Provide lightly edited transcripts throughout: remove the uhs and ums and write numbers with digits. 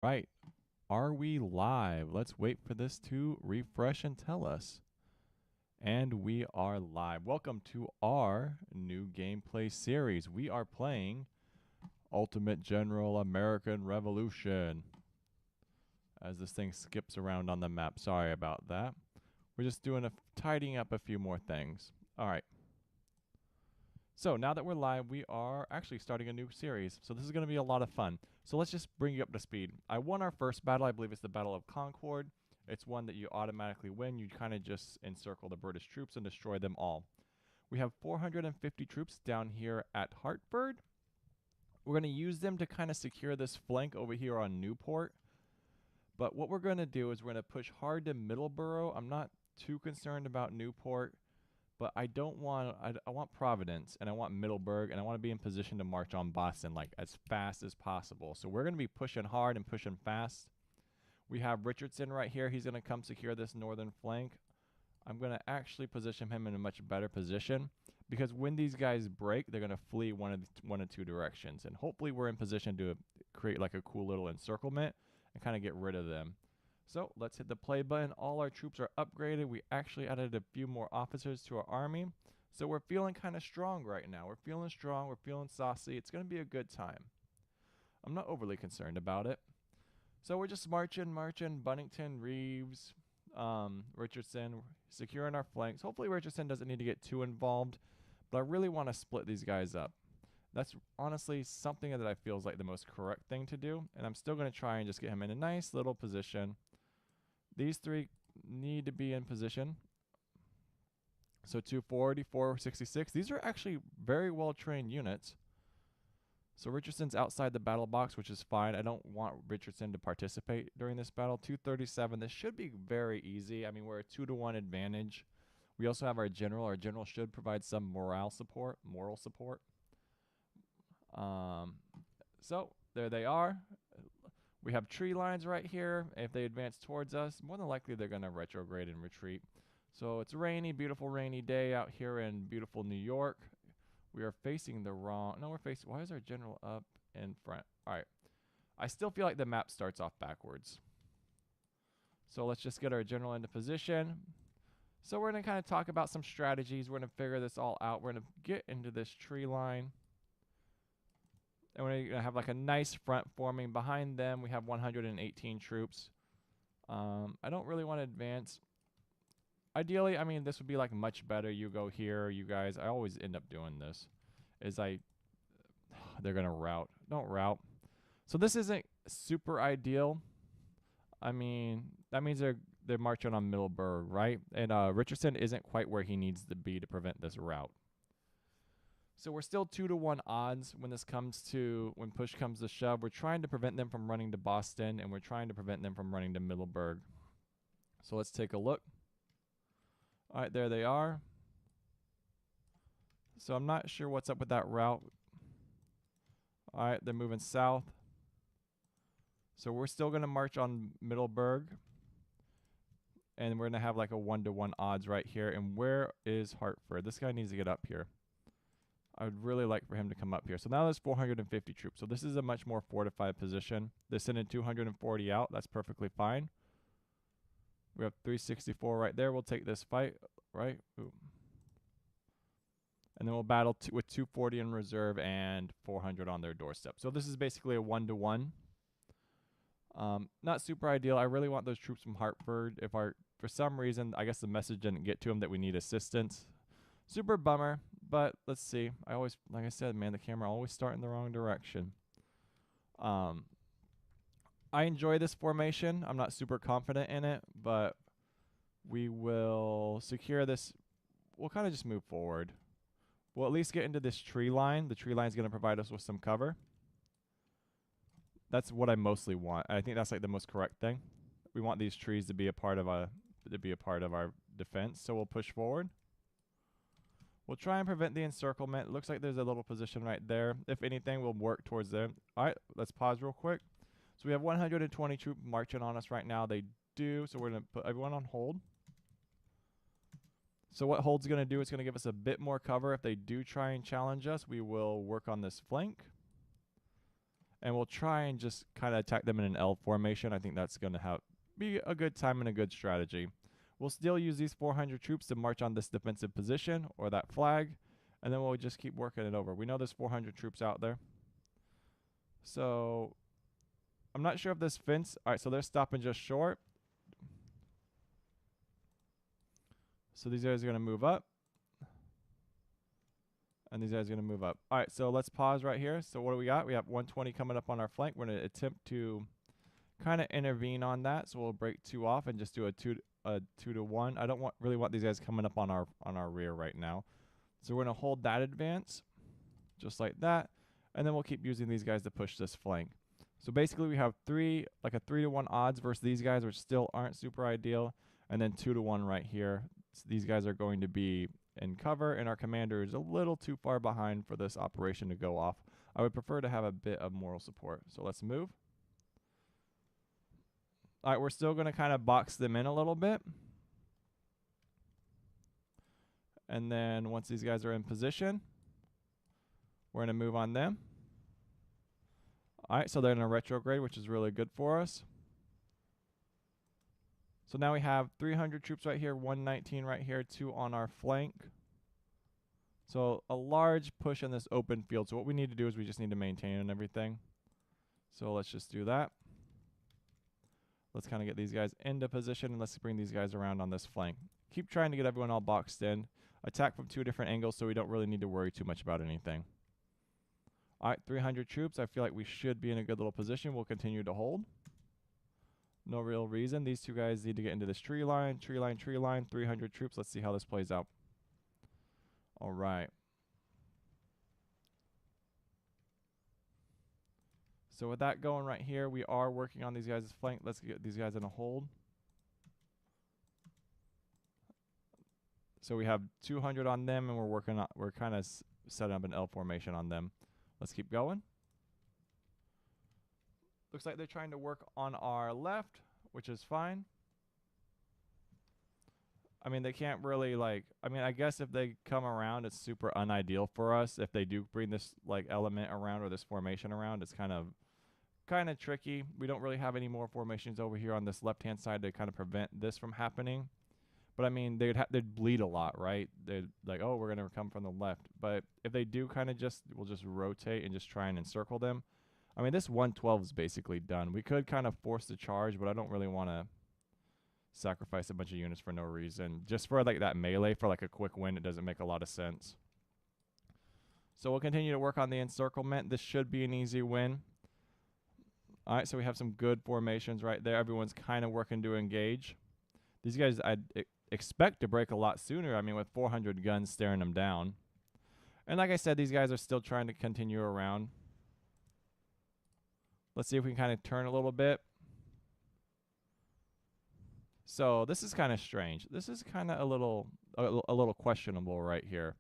Right. Are we live? Let's wait for this to refresh and tell us. And we are live. Welcome to our new gameplay series. We are playing Ultimate General American Revolution. As this thing skips around on the map. Sorry about that. We're just tidying up a few more things. All right. So now that we're live, we are actually starting a new series. So this is going to be a lot of fun. So let's just bring you up to speed. I won our first battle. I believe it's the Battle of Concord. It's one that you automatically win. You kind of just encircle the British troops and destroy them all. We have 450 troops down here at Hartford. We're going to use them to kind of secure this flank over here on Newport. But what we're going to do is we're going to push hard to Middleborough. I'm not too concerned about Newport. But I don't want, I want Providence, and I want Middleburg, and I want to be in position to march on Boston, like, as fast as possible. So we're going to be pushing hard and pushing fast. We have Richardson right here. He's going to come secure this northern flank. I'm going to actually position him in a much better position, because when these guys break, they're going to flee one of two directions. And hopefully we're in position to create, like, a cool little encirclement and kind of get rid of them. So let's hit the play button. All our troops are upgraded. We actually added a few more officers to our army. So we're feeling kind of strong right now. We're feeling strong. We're feeling saucy. It's going to be a good time. I'm not overly concerned about it. So we're just marching. Bunnington, Reeves, Richardson, securing our flanks. Hopefully Richardson doesn't need to get too involved. But I really want to split these guys up. That's honestly something that I feel is like the most correct thing to do. And I'm still going to try and just get him in a nice little position. These three need to be in position. So 240, 466. These are actually very well trained units. So Richardson's outside the battle box, which is fine. I don't want Richardson to participate during this battle. 237. This should be very easy. I mean, we're a 2-to-1 advantage. We also have our general. Our general should provide some moral support. So there they are. We have tree lines right here. If they advance towards us, more than likely they're going to retrograde and retreat. So it's rainy, beautiful rainy day out here in beautiful New York. We are facing the wrong... No, we're facing... Why is our general up in front? All right. I still feel like the map starts off backwards. So let's just get our general into position. So we're going to kind of talk about some strategies. We're going to figure this all out. We're going to get into this tree line. And we're going to have like a nice front forming. Behind them, we have 118 troops. I don't really want to advance. Ideally, I mean, this would be like much better. You go here, you guys. I always end up doing this. They're going to rout. Don't rout. So this isn't super ideal. I mean, that means they're marching on Middleburg, right? And Richardson isn't quite where he needs to be to prevent this rout. So we're still 2-to-1 odds when push comes to shove. We're trying to prevent them from running to Boston, and we're trying to prevent them from running to Middleburg. So let's take a look. All right, there they are. So I'm not sure what's up with that route. All right, they're moving south. So we're still going to march on Middleburg. And we're going to have like a 1-to-1 odds right here. And where is Hartford? This guy needs to get up here. I would really like for him to come up here. So now there's 450 troops. So this is a much more fortified position. They're sending 240 out. That's perfectly fine. We have 364 right there. We'll take this fight, right? Ooh. And then we'll battle with 240 in reserve and 400 on their doorstep. So this is basically a 1-to-1. Not super ideal. I really want those troops from Hartford. For some reason, I guess the message didn't get to them that we need assistance. Super bummer, but let's see. Like I said, man, the camera always start in the wrong direction. I enjoy this formation. I'm not super confident in it, but we will secure this. We'll kind of just move forward. We'll at least get into this tree line. The tree line is going to provide us with some cover. That's what I mostly want. I think that's like the most correct thing. We want these trees to be a part of our defense. So we'll push forward. We'll try and prevent the encirclement. It looks like there's a little position right there. If anything, we'll work towards them. All right, let's pause real quick. So we have 120 troops marching on us right now. They do. So we're going to put everyone on hold. So what hold's going to do, it's going to give us a bit more cover. If they do try and challenge us, we will work on this flank. And we'll try and just kind of attack them in an L formation. I think that's going to be a good time and a good strategy. We'll still use these 400 troops to march on this defensive position or that flag, and then we'll just keep working it over. We know there's 400 troops out there. So I'm not sure if this fence... All right, so they're stopping just short. So these guys are going to move up. And these guys are going to move up. All right, so let's pause right here. So what do we got? We have 120 coming up on our flank. We're going to attempt to kind of intervene on that. So we'll break 2 off and just do a 2 to 1. I don't really want these guys coming up on our rear right now. So we're going to hold that advance just like that. And then we'll keep using these guys to push this flank. So basically we have like a 3 to 1 odds versus these guys, which still aren't super ideal. And then 2 to 1 right here. So these guys are going to be in cover, and our commander is a little too far behind for this operation to go off. I would prefer to have a bit of moral support. So let's move. All right, we're still going to kind of box them in a little bit. And then once these guys are in position, we're going to move on them. All right, so they're in a retrograde, which is really good for us. So now we have 300 troops right here, 119 right here, 2 on our flank. So a large push in this open field. So what we need to do is we just need to maintain and everything. So let's just do that. Let's kind of get these guys into position, and let's bring these guys around on this flank. Keep trying to get everyone all boxed in. Attack from 2 different angles so we don't really need to worry too much about anything. All right, 300 troops. I feel like we should be in a good little position. We'll continue to hold. No real reason. These 2 guys need to get into this tree line, 300 troops. Let's see how this plays out. All right. So with that going right here, we are working on these guys' flank. Let's get these guys in a hold. So we have 200 on them, and we're kind of setting up an L formation on them. Let's keep going. Looks like they're trying to work on our left, which is fine. I mean, they can't really, like... I mean, I guess if they come around, it's super unideal for us. If they do bring this, like, element around or this formation around, it's kind of tricky. We don't really have any more formations over here on this left-hand side to kind of prevent this from happening. But, I mean, they'd bleed a lot, right? They'd like, oh, we're going to come from the left. But if they do kind of we'll just rotate and just try and encircle them. I mean, this 112 is basically done. We could kind of force the charge, but I don't really want to sacrifice a bunch of units for no reason. Just for like that melee, for like a quick win, it doesn't make a lot of sense. So we'll continue to work on the encirclement. This should be an easy win. All right, so we have some good formations right there. Everyone's kind of working to engage. These guys I'd expect to break a lot sooner. I mean, with 400 guns staring them down. And like I said, these guys are still trying to continue around. Let's see if we can kind of turn a little bit. So this is kind of strange. This is kind of a little questionable right here.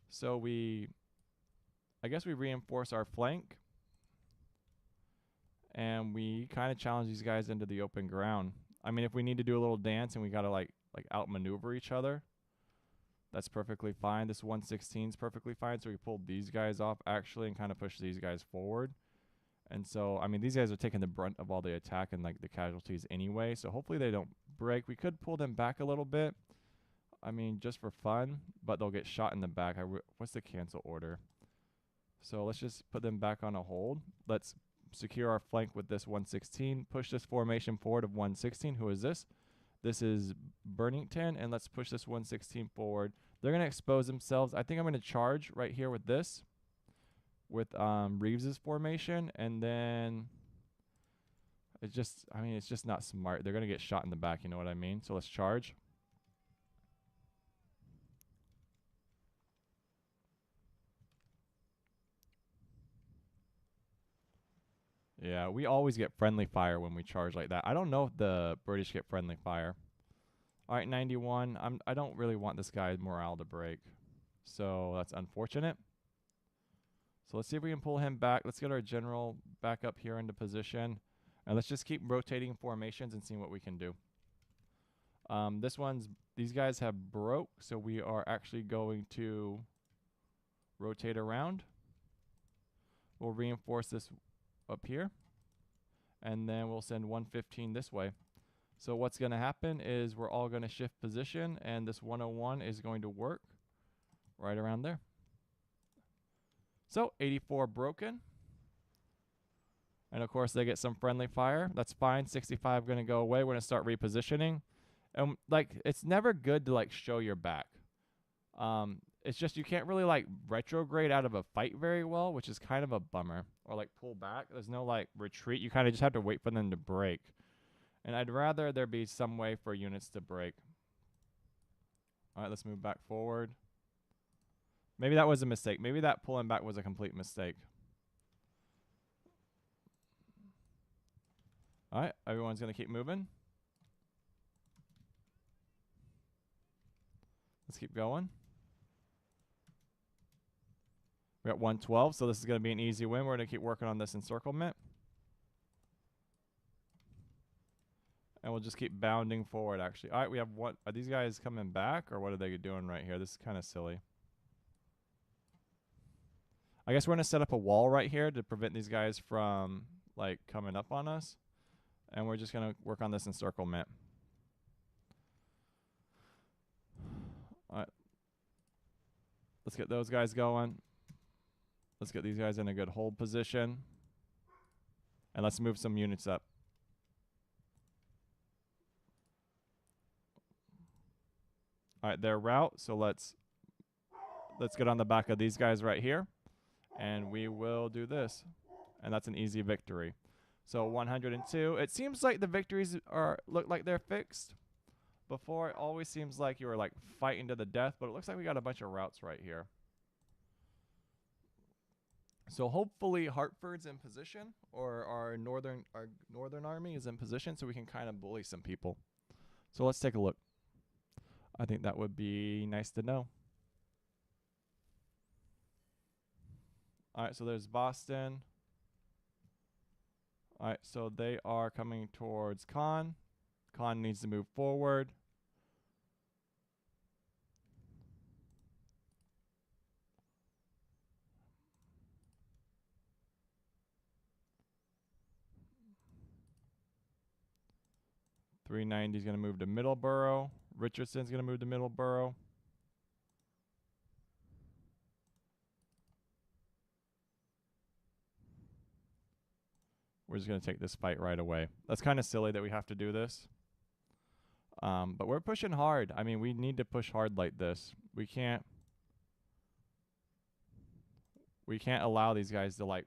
So I guess we reinforce our flank. And we kind of challenge these guys into the open ground. I mean, if we need to do a little dance and we got to like outmaneuver each other, that's perfectly fine. This 116 is perfectly fine. So we pulled these guys off actually and kind of pushed these guys forward. And so, I mean, these guys are taking the brunt of all the attack and like the casualties anyway. So hopefully they don't break. We could pull them back a little bit. I mean, just for fun, but they'll get shot in the back. What's the cancel order? So let's just put them back on a hold. Let's secure our flank with this 116. Push this formation forward of 116. Who is this? This is Burnington, and let's push this 116 forward. They're going to expose themselves. I think I'm going to charge right here with this. With Reeves's formation, and then it's just not smart. They're going to get shot in the back, you know what I mean? So let's charge. Yeah, we always get friendly fire when we charge like that. I don't know if the British get friendly fire. All right, 91. I don't really want this guy's morale to break. So that's unfortunate. So let's see if we can pull him back. Let's get our general back up here into position. And let's just keep rotating formations and seeing what we can do. These guys have broke, so we are actually going to rotate around. We'll reinforce this up here. And then we'll send 115 this way. So what's going to happen is we're all going to shift position, and this 101 is going to work right around there. So 84 broken. And of course they get some friendly fire. That's fine. 65 going to go away. We're going to start repositioning. And like, it's never good to like show your back. It's just you can't really like retrograde out of a fight very well, which is kind of a bummer. Or like pull back. There's no like retreat. You kind of just have to wait for them to break. And I'd rather there be some way for units to break. All right, let's move back forward. Maybe that was a mistake. Maybe that pulling back was a complete mistake. All right, everyone's going to keep moving. Let's keep going. We got 112, so this is going to be an easy win. We're going to keep working on this encirclement. And we'll just keep bounding forward, actually. All right, we have what? Are these guys coming back, or what are they doing right here? This is kind of silly. I guess we're going to set up a wall right here to prevent these guys from, like, coming up on us. And we're just going to work on this encirclement. All right. Let's get those guys going. Let's get these guys in a good hold position. And let's move some units up. All right, their route. So let's get on the back of these guys right here. And we will do this. And that's an easy victory. So 102. It seems like the victories look like they're fixed. Before, it always seems like you were like fighting to the death, but it looks like we got a bunch of routes right here. So hopefully Hartford's in position, or our northern army is in position, so we can kind of bully some people. So let's take a look. I think that would be nice to know. All right, so there's Boston. All right, so they are coming towards Khan. Khan needs to move forward. .390 is going to move to Middleborough. Richardson's going to move to Middleborough. We're just going to take this fight right away. That's kind of silly that we have to do this. But we're pushing hard. I mean, we need to push hard like this. We can't allow these guys to like...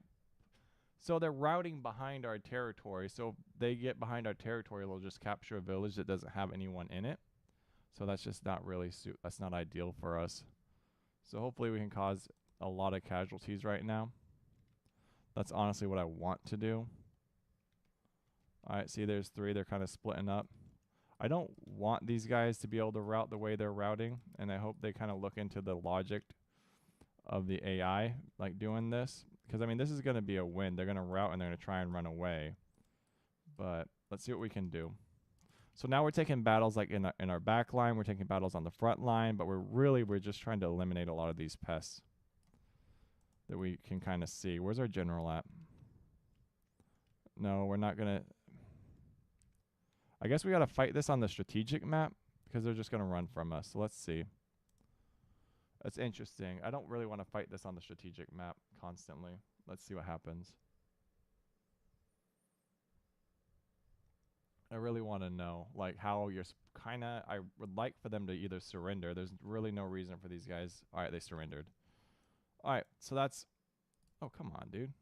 So they're routing behind our territory. So if they get behind our territory, they'll just capture a village that doesn't have anyone in it. So that's just not really... that's not ideal for us. So hopefully we can cause a lot of casualties right now. That's honestly what I want to do. All right, see, there's 3. They're kind of splitting up. I don't want these guys to be able to route the way they're routing, and I hope they kind of look into the logic of the AI, like doing this. Because, I mean, this is going to be a win. They're going to route, and they're going to try and run away. But let's see what we can do. So now we're taking battles like in our back line. We're taking battles on the front line, but we're just trying to eliminate a lot of these pests that we can kind of see. Where's our general at? No, we're not going to... I guess we got to fight this on the strategic map because they're just going to run from us. So let's see. That's interesting. I don't really want to fight this on the strategic map constantly. Let's see what happens. I really want to know like how you're kind of... I would like for them to either surrender. There's really no reason for these guys. All right, they surrendered. All right, so that's... Oh, come on, dude.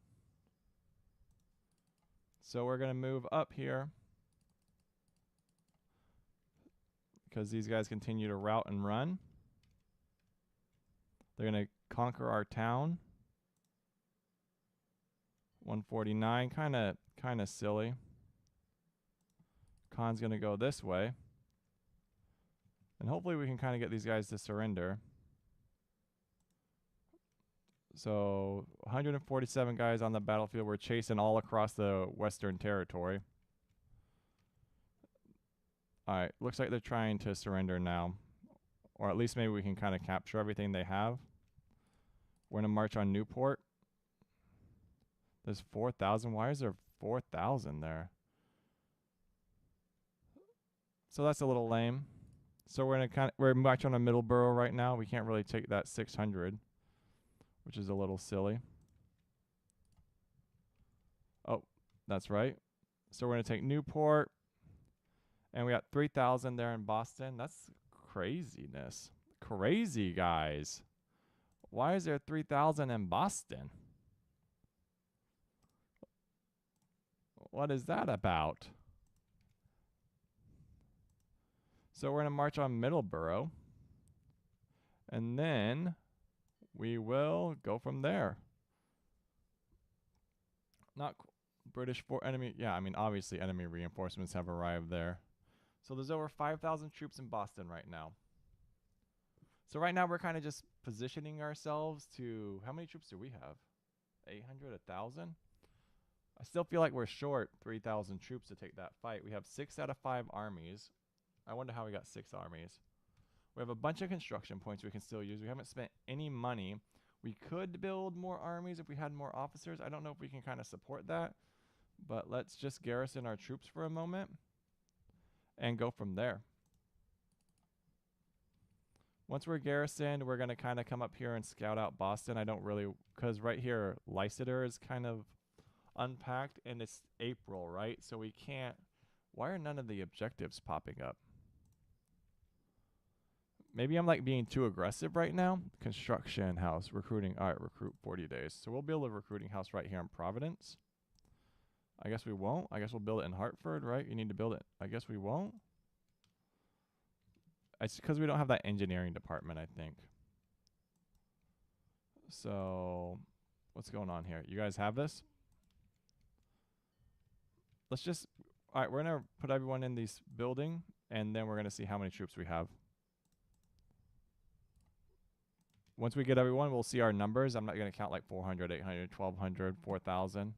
So we're going to move up here. Because these guys continue to route and run. They're going to conquer our town. 149, kind of silly. Khan's going to go this way. And hopefully we can kind of get these guys to surrender. So 147 guys on the battlefield. We're chasing all across the Western Territory. Alright, looks like they're trying to surrender now. Or at least maybe we can kind of capture everything they have. We're going to march on Newport. There's 4,000. Why is there 4,000 there? So that's a little lame. So we're much on a middle borough right now. We can't really take that 600, which is a little silly. Oh, that's right. So we're gonna take Newport, and we got 3,000 there in Boston. That's craziness. Crazy, guys. Why is there 3,000 in Boston? What is that about? So we're going to march on Middleborough. And then we will go from there. Not British for enemy. Yeah, I mean, obviously enemy reinforcements have arrived there. So there's over 5,000 troops in Boston right now. So right now we're kind of just positioning ourselves to, how many troops do we have? 800, 1,000? I still feel like we're short 3,000 troops to take that fight. We have 6 out of 5 armies. I wonder how we got 6 armies. We have a bunch of construction points we can still use. We haven't spent any money. We could build more armies if we had more officers. I don't know if we can kind of support that. But let's just garrison our troops for a moment and go from there. Once we're garrisoned, we're going to kind of come up here and scout out Boston. I don't really, because right here, Leicester is kind of unpacked, and it's April, right? So we can't, why are none of the objectives popping up? Maybe I'm like being too aggressive right now. Construction house, recruiting. All right, recruit 40 days. So we'll build a recruiting house right here in Providence. I guess we won't. I guess we'll build it in Hartford, right? You need to build it. I guess we won't. It's because we don't have that engineering department, I think. So what's going on here? You guys have this? Let's just, all right, we're going to put everyone in this building, and then we're going to see how many troops we have. Once we get everyone, we'll see our numbers. I'm not going to count like 400, 800, 1,200, 4,000.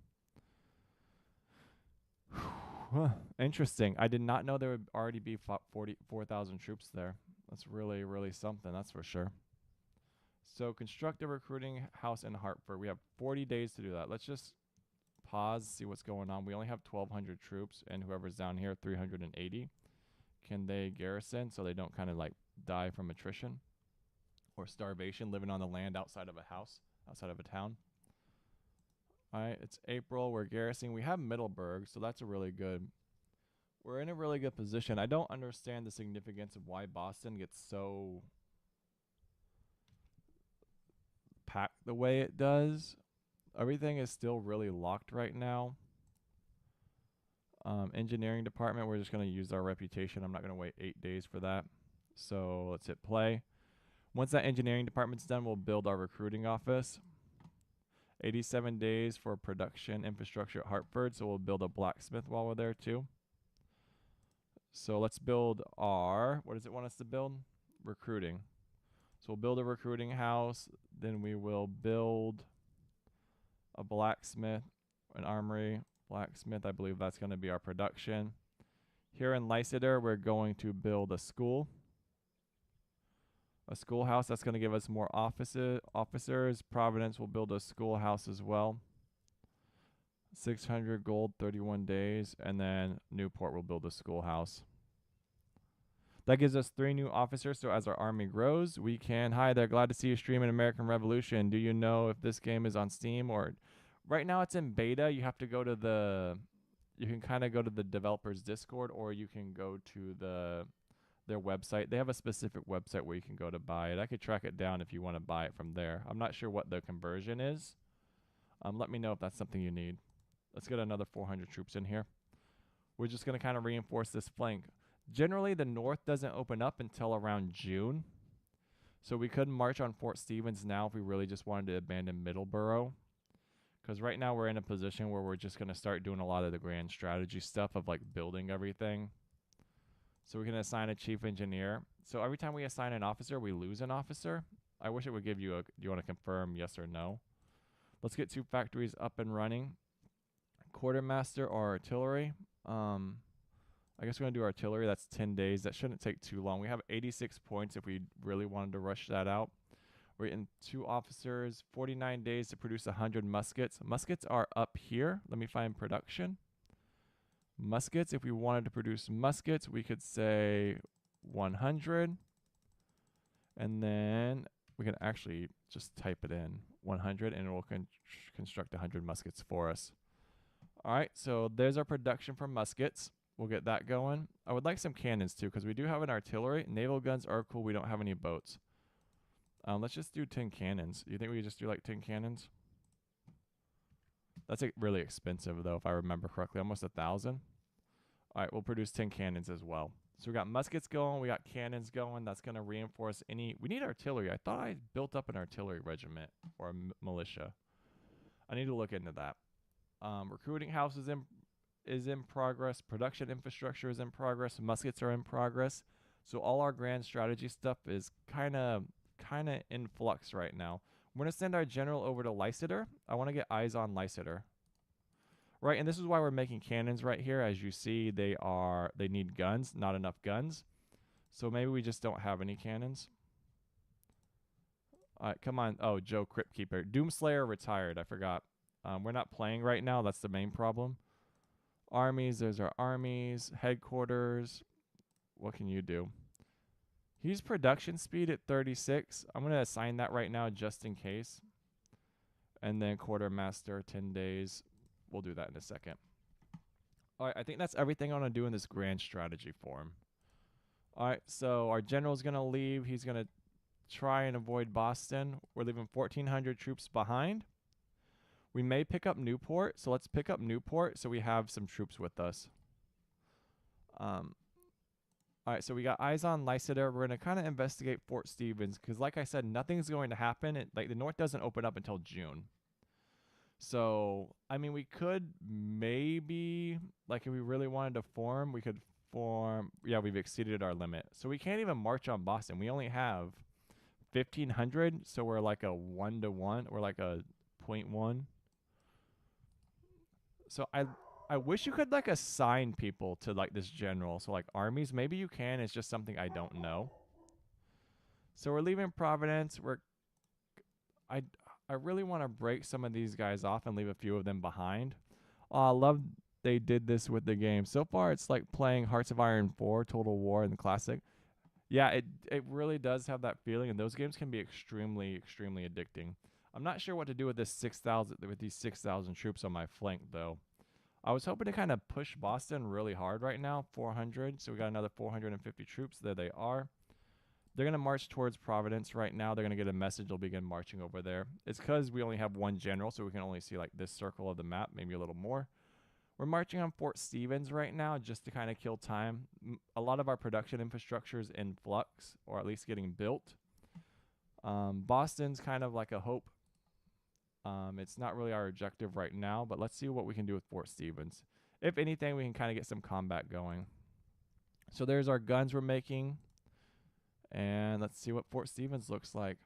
Interesting. I did not know there would already be 4,000 troops there. That's really, really something, that's for sure. So construct a recruiting house in Hartford. We have 40 days to do that. Let's just pause, see what's going on. We only have 1,200 troops, and whoever's down here, 380. Can they garrison so they don't kind of like die from attrition or starvation living on the land outside of a house, outside of a town? All right, it's April. We're garrisoning. We have Middleburg, so that's a really good. We're in a really good position. I don't understand the significance of why Boston gets so packed the way it does. Everything is still really locked right now. Engineering department, we're just going to use our reputation. I'm not going to wait 8 days for that. So let's hit play. Once that engineering department's done, we'll build our recruiting office. 87 days for production infrastructure at Hartford. So we'll build a blacksmith while we're there too. So let's build our, what does it want us to build? Recruiting. So we'll build a recruiting house. Then we will build a blacksmith, an armory, blacksmith. I believe that's going to be our production. Here in Leicester, we're going to build a school. A schoolhouse that's going to give us more officers. Providence will build a schoolhouse as well. 600 gold, 31 days. And then Newport will build a schoolhouse. That gives us 3 new officers. So as our army grows, we can, hi there, glad to see you streaming American Revolution. Do you know if this game is on Steam or, right now it's in beta. You have to go to the, you can kind of go to the developer's Discord, or you can go to their website. They have a specific website where you can go to buy it. I could track it down if you want to buy it from there. I'm not sure what the conversion is. Let me know if that's something you need. Let's get another 400 troops in here. We're just going to kind of reinforce this flank. Generally, the north doesn't open up until around June. So we could march on Fort Stevens now if we really just wanted to abandon Middleborough. Because right now we're in a position where we're just going to start doing a lot of the grand strategy stuff of like building everything. So we can assign a chief engineer. So every time we assign an officer, we lose an officer. I wish it would give you a, do you want to confirm yes or no? Let's get 2 factories up and running. Quartermaster or artillery. I guess we're going to do artillery. That's 10 days. That shouldn't take too long. We have 86 points if we really wanted to rush that out. We're getting 2 officers, 49 days to produce 100 muskets. Muskets are up here. Let me find production. Muskets, if we wanted to produce muskets, we could say 100. And then we can actually just type it in, 100, and it will construct 100 muskets for us. All right, so there's our production for muskets. We'll get that going. I would like some cannons too, because we do have an artillery. Naval guns are cool. We don't have any boats. Let's just do 10 cannons. You think we could just do like 10 cannons? That's really expensive though, if I remember correctly. Almost 1,000. All right, we'll produce 10 cannons as well. So we got muskets going. We got cannons going. That's going to reinforce any... We need artillery. I thought I built up an artillery regiment or a militia. I need to look into that. Recruiting house is in progress. Production infrastructure is in progress. Muskets are in progress. So all our grand strategy stuff is kind of in flux right now. We're going to send our general over to Lysander. I want to get eyes on Lysander. Right, and this is why we're making cannons right here. As you see, they need guns, not enough guns. So maybe we just don't have any cannons. All right, come on. Oh, Joe Crypt Keeper. Doomslayer retired. I forgot. We're not playing right now. That's the main problem. Armies. There's our armies. Headquarters. What can you do? Use production speed at 36. I'm going to assign that right now just in case. And then quartermaster, 10 days. We'll do that in a second. All right, I think that's everything I want to do in this grand strategy form. All right, so our general's going to leave. He's going to try and avoid Boston. We're leaving 1,400 troops behind. We may pick up Newport, so let's pick up Newport so we have some troops with us. All right, so we got eyes on Lysander. We're going to kind of investigate Fort Stevens because, like I said, nothing's going to happen. Like the north doesn't open up until June. So, I mean, we could maybe, like if we really wanted to form, we could form. Yeah, we've exceeded our limit. So we can't even march on Boston. We only have 1,500, so we're like a 1-to-1. We're like a 0.1. So I wish you could like assign people to like this general. So like armies, maybe you can. It's just something I don't know. So we're leaving Providence. I really want to break some of these guys off and leave a few of them behind. I love they did this with the game. So far, it's like playing Hearts of Iron 4, Total War in the Classic. Yeah, it really does have that feeling, and those games can be extremely, extremely addicting. I'm not sure what to do with these 6,000 troops on my flank, though. I was hoping to kind of push Boston really hard right now, 400. So we got another 450 troops. There they are. They're going to march towards Providence right now. They're going to get a message. They'll begin marching over there. It's because we only have one general, so we can only see like this circle of the map, maybe a little more. We're marching on Fort Stevens right now just to kind of kill time. A lot of our production infrastructure is in flux, or at least getting built. Boston's kind of like a hope. It's not really our objective right now, but let's see what we can do with Fort Stevens. If anything, we can kind of get some combat going. So there's our guns we're making. And let's see what Fort Stevens looks like.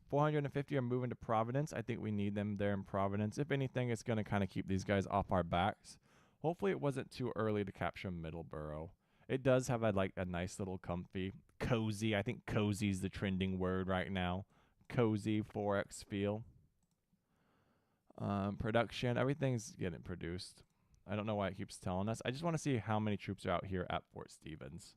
450 are moving to Providence. I think we need them there in Providence. If anything, it's going to kind of keep these guys off our backs. Hopefully it wasn't too early to capture Middleborough. It does have a nice little comfy, cozy. I think cozy is the trending word right now. Cozy 4X feel. Production, everything's getting produced. I don't know why it keeps telling us. I just want to see how many troops are out here at Fort Stevens.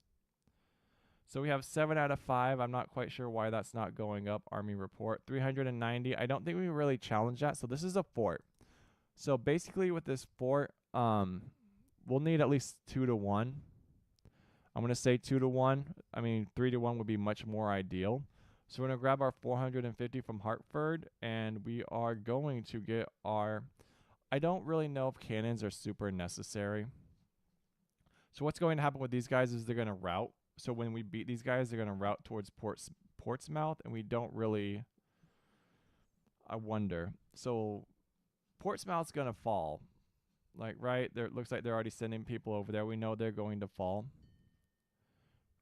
So we have 7 out of 5. I'm not quite sure why that's not going up. Army report. 390. I don't think we really challenge that. So this is a fort. So basically with this fort, we'll need at least 2-to-1. I'm going to say 2-to-1. I mean, 3-to-1 would be much more ideal. So we're going to grab our 450 from Hartford. And we are going to get our... I don't really know if cannons are super necessary. So what's going to happen with these guys is they're going to rout. So when we beat these guys, they're going to route towards Portsmouth, and we don't really... I wonder. So Portsmouth's going to fall. Like, right? There, it looks like they're already sending people over there. We know they're going to fall.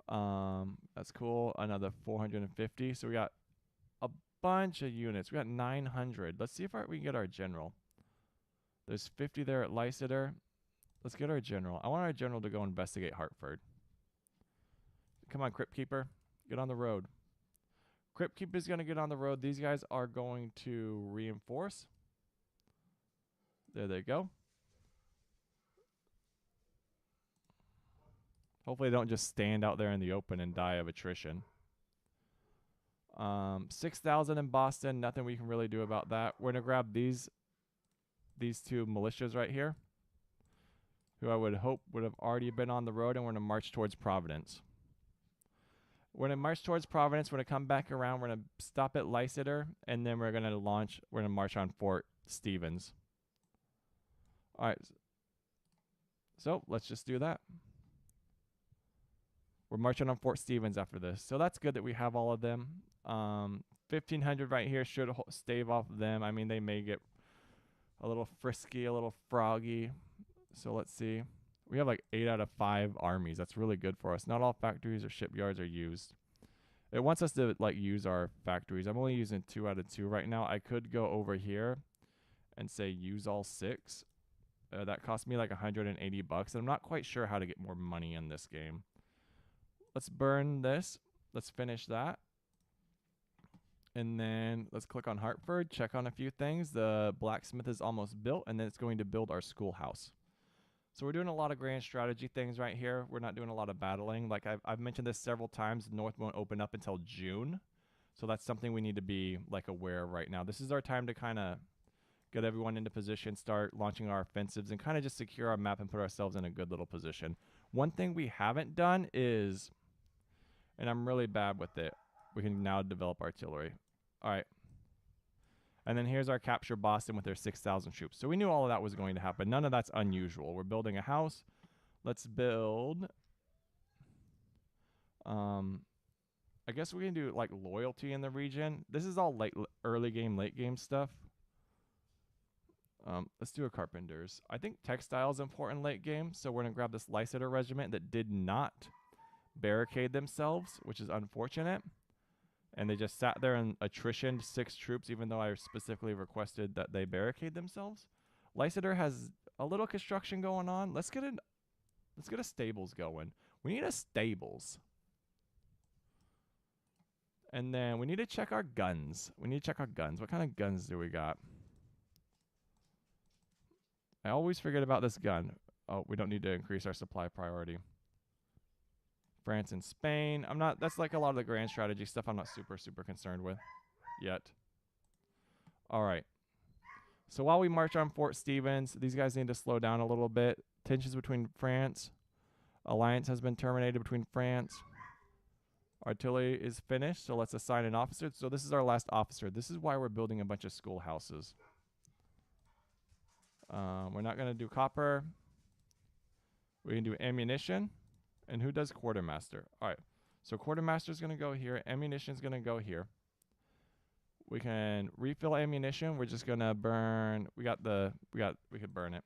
That's cool. Another 450. So we got a bunch of units. We got 900. Let's see if we can get our general. There's 50 there at Lysander. Let's get our general. I want our general to go investigate Hartford. Come on, Crypt Keeper. Get on the road. Crypt Keep is going to get on the road. These guys are going to reinforce. There they go. Hopefully they don't just stand out there in the open and die of attrition. 6,000 in Boston. Nothing we can really do about that. We're going to grab these two militias right here, who I would hope would have already been on the road, and we're going to march towards Providence. We're going to march towards Providence. We're going to come back around. We're going to stop at Lysander, and then we're going to launch. We're going to march on Fort Stevens. All right. So let's just do that. We're marching on Fort Stevens after this. So that's good that we have all of them. 1,500 right here should stave off them. I mean, they may get a little frisky, a little froggy. So let's see. We have like 8 out of 5 armies. That's really good for us. Not all factories or shipyards are used. It wants us to like use our factories. I'm only using 2 out of 2 right now. I could go over here and say use all 6. That cost me like $180. And I'm not quite sure how to get more money in this game. Let's burn this. Let's finish that. And then let's click on Hartford, check on a few things. The blacksmith is almost built, and then it's going to build our schoolhouse. So we're doing a lot of grand strategy things right here. We're not doing a lot of battling. Like I've mentioned this several times, North won't open up until June. So that's something we need to be like aware of right now. This is our time to kind of get everyone into position, start launching our offensives, and kind of just secure our map and put ourselves in a good little position. One thing we haven't done is, and I'm really bad with it, we can now develop artillery. All right. And then here's our capture Boston with their 6,000 troops. So we knew all of that was going to happen. None of that's unusual. We're building a house. Let's build. I guess we can do like loyalty in the region. This is all early game, late game stuff. Let's do a carpenters. I think textile is important late game. So we're going to grab this Lysander regiment that did not barricade themselves, which is unfortunate. And they just sat there and attritioned 6 troops, even though I specifically requested that they barricade themselves. Lysander has a little construction going on. Let's get a stables going. We need a stables. And then we need to check our guns. What kind of guns do we got? I always forget about this gun. Oh, we don't need to increase our supply priority. France and Spain. That's like a lot of the grand strategy stuff I'm not super concerned with yet. All right. So while we march on Fort Stevens, these guys need to slow down a little bit. Tensions between France. Alliance has been terminated between France. Artillery is finished, so let's assign an officer. So this is our last officer. This is why we're building a bunch of schoolhouses. We're not going to do copper. We can do ammunition. And who does quartermaster? All right. So quartermaster is going to go here. Ammunition is going to go here. We can refill ammunition. We're just going to burn. We could burn it.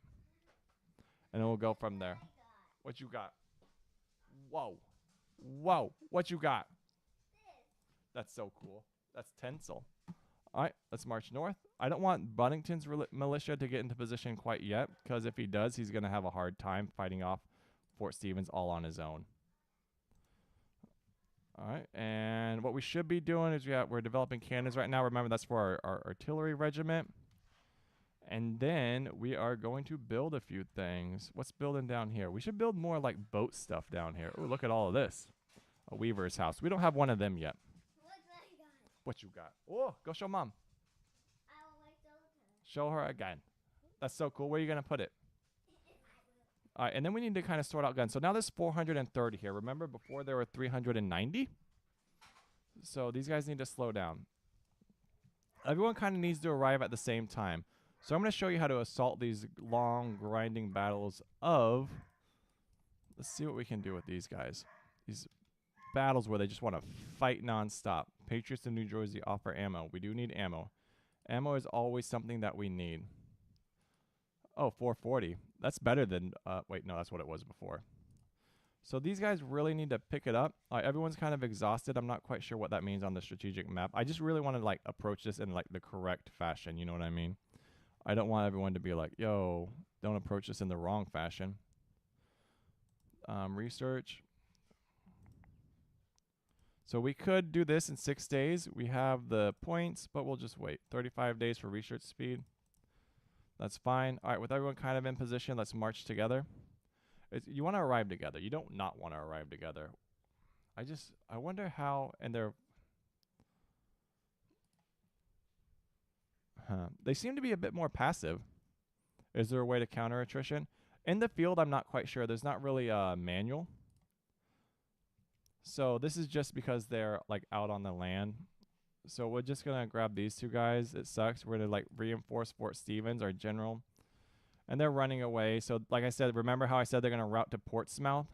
And then we'll go from there. What you got? Whoa. Whoa. What you got? That's so cool. That's tinsel. All right. Let's march north. I don't want Buddington's militia to get into position quite yet, because if he does, he's going to have a hard time fighting off Fort Stevens all on his own. All right, and what we should be doing is we're developing cannons right now. Remember, that's for our artillery regiment. And then we are going to build a few things. What's building down here? We should build more like boat stuff down here. Oh, look at all of this. A weaver's house. We don't have one of them yet. What you got? Oh, go show Mom. I would like to look at it. Show her again. That's so cool. Where are you going to put it? All right, and then we need to kind of sort out guns. So now there's 430 here. Remember, before there were 390? So these guys need to slow down. Everyone kind of needs to arrive at the same time. So I'm going to show you how to assault these long, grinding battles of... Let's see what we can do with these guys. These battles where they just want to fight nonstop. Patriots of New Jersey offer ammo. We do need ammo. Ammo is always something that we need. Oh, 440. That's better than, wait, no, that's what it was before. So these guys really need to pick it up. Everyone's kind of exhausted. I'm not quite sure what that means on the strategic map. I just really want to like approach this in like the correct fashion. You know what I mean? I don't want everyone to be like, yo, don't approach this in the wrong fashion. Research. So we could do this in 6 days. We have the points, but we'll just wait. 35 days for research speed. That's fine. All right, with everyone kind of in position, let's march together. You want to arrive together. You don't not want to arrive together. I wonder how, and they seem to be a bit more passive. Is there a way to counter attrition? In the field, I'm not quite sure. There's not really a manual. So this is just because they're like out on the land. So we're just gonna grab these two guys. It sucks. We're gonna like reinforce Fort Stevens, our general. And they're running away. So like I said, remember how I said they're gonna route to Portsmouth?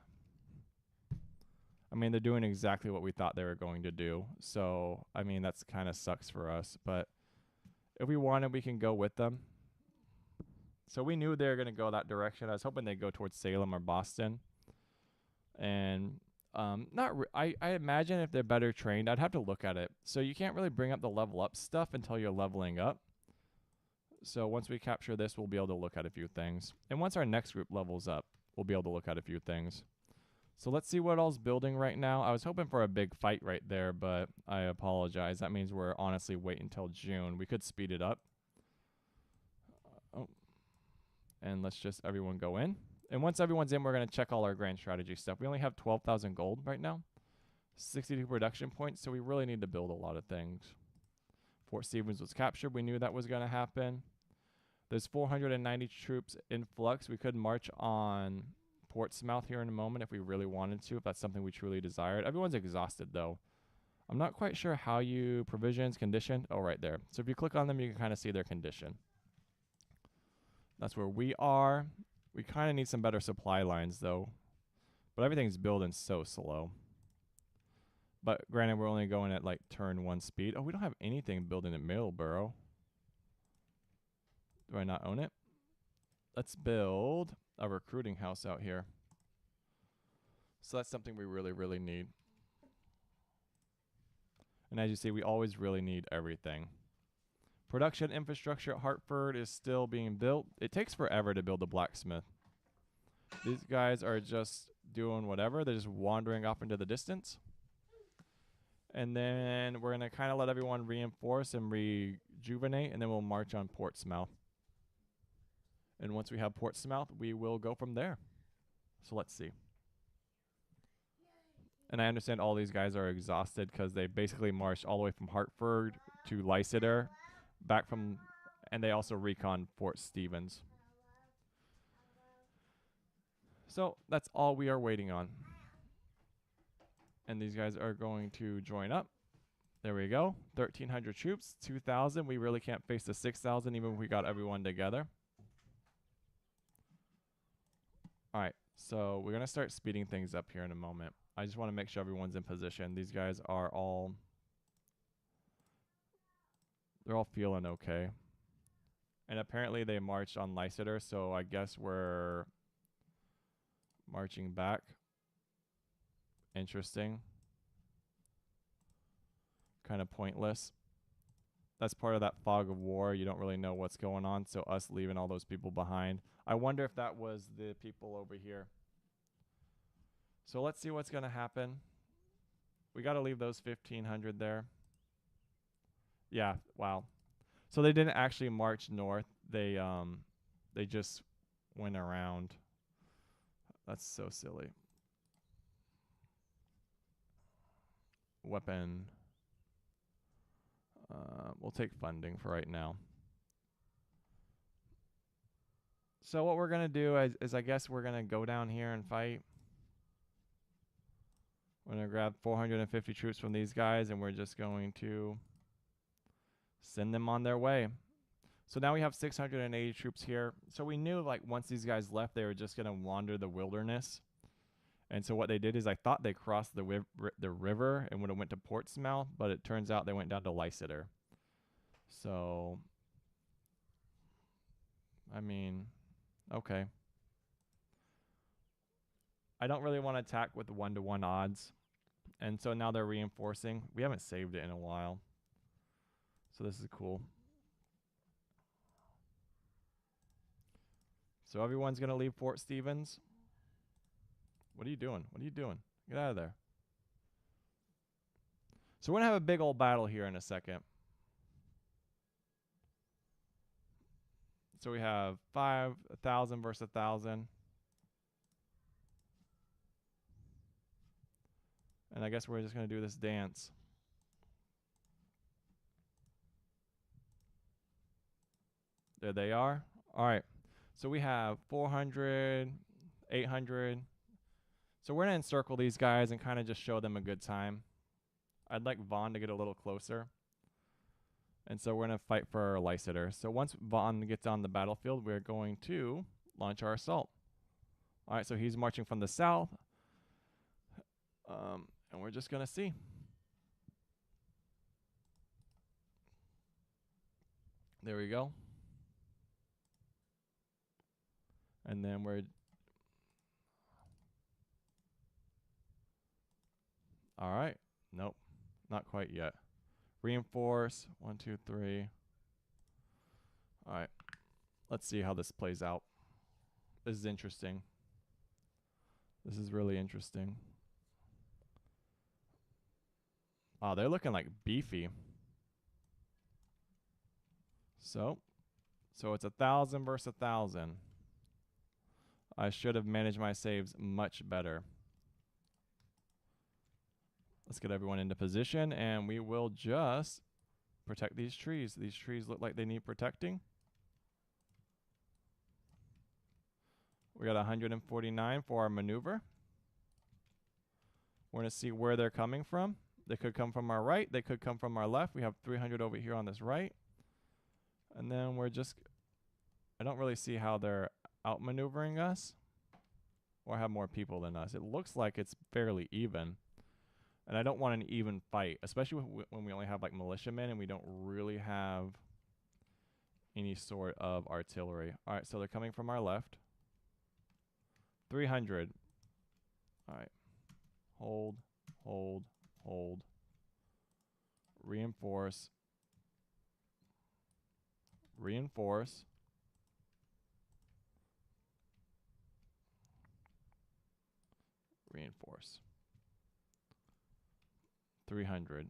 I mean, they're doing exactly what we thought they were going to do. So, I mean, that's kind of sucks for us. But if we wanted, we can go with them. So we knew they were going to go that direction. I was hoping they'd go towards Salem or Boston. And I imagine if they're better trained, I'd have to look at it. So you can't really bring up the level up stuff until you're leveling up. So once we capture this, we'll be able to look at a few things. And once our next group levels up, we'll be able to look at a few things. So let's see what all's building right now. I was hoping for a big fight right there, but I apologize. That means we're honestly waiting until June. We could speed it up. And let's just everyone go in. And once everyone's in, we're going to check all our grand strategy stuff. We only have 12,000 gold right now. 62 production points, so we really need to build a lot of things. Fort Stevens was captured. We knew that was going to happen. There's 490 troops in flux. We could march on Portsmouth here in a moment if we really wanted to, if that's something we truly desired. Everyone's exhausted, though. I'm not quite sure how you provisions, condition. Oh, right there. So if you click on them, you can kind of see their condition. That's where we are. We kind of need some better supply lines, though. But everything's building so slow. But granted, we're only going at like turn 1 speed. Oh, we don't have anything building in Middleborough. Do I not own it? Let's build a recruiting house out here. So that's something we really, really need. And as you see, we always really need everything. Production infrastructure at Hartford is still being built. It takes forever to build a blacksmith. These guys are just doing whatever. They're just wandering off into the distance. And then we're going to kind of let everyone reinforce and rejuvenate, and then we'll march on Portsmouth. And once we have Portsmouth, we will go from there. So let's see. And I understand all these guys are exhausted because they basically marched all the way from Hartford to Leicester, back from, and they also recon Fort Stevens. So that's all we are waiting on. And these guys are going to join up. There we go. 1,300 troops, 2,000. We really can't face the 6,000 even if we got everyone together. All right, so we're going to start speeding things up here in a moment. I just want to make sure everyone's in position. These guys are all, they're all feeling okay. And apparently they marched on Leicester, so I guess we're marching back. Interesting. Kind of pointless. That's part of that fog of war. You don't really know what's going on, so us leaving all those people behind. I wonder if that was the people over here. So let's see what's going to happen. We got to leave those 1,500 there. Yeah, wow. So they didn't actually march north. They just went around. That's so silly. Weapon. We'll take funding for right now. So what we're going to do is I guess we're going to go down here and fight. We're going to grab 450 troops from these guys, and we're just going to send them on their way. So now we have 680 troops here. So we knew like once these guys left, they were just going to wander the wilderness. And so what they did is I thought they crossed the river and would have went to Portsmouth, but it turns out they went down to Leicester. So, I mean, okay. I don't really want to attack with 1-to-1 odds. And so now they're reinforcing. We haven't saved it in a while. So this is cool. So everyone's going to leave Fort Stevens. What are you doing? What are you doing? Get out of there. So we're going to have a big old battle here in a second. So we have 5,000 versus 1,000. And I guess we're just going to do this dance. There they are. All right. So we have 400, 800. So we're going to encircle these guys and kind of just show them a good time. I'd like Vaughn to get a little closer. And so we're going to fight for Lycitter. So once Vaughn gets on the battlefield, we're going to launch our assault. All right, so he's marching from the south. And we're just going to see. There we go. And then we're... All right. Nope. Not quite yet. Reinforce. 1, 2, 3. All right. Let's see how this plays out. This is interesting. This is really interesting. Oh, they're looking like beefy. So it's 1,000 versus 1,000. I should have managed my saves much better. Let's get everyone into position, and we will just protect these trees. These trees look like they need protecting. We got 149 for our maneuver. We're going to see where they're coming from. They could come from our right. They could come from our left. We have 300 over here on this right. And then we're just... I don't really see how they're outmaneuvering us or have more people than us. It looks like it's fairly even. And I don't want an even fight, especially when we only have like militiamen and we don't really have any sort of artillery. All right, so they're coming from our left. 300. All right. Hold, hold, hold. Reinforce. Reinforce. Reinforce. 300.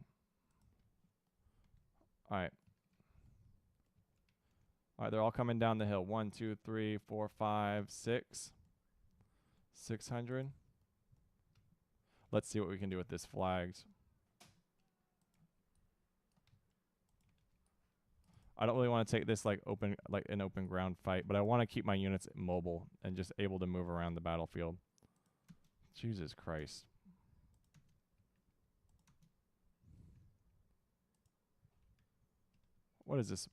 All right. All right, they're all coming down the hill. 1, 2, 3, 4, 5, 6. 600. Let's see what we can do with this flags. I don't really want to take this like an open ground fight, but I want to keep my units mobile and just able to move around the battlefield. Jesus Christ. What is this?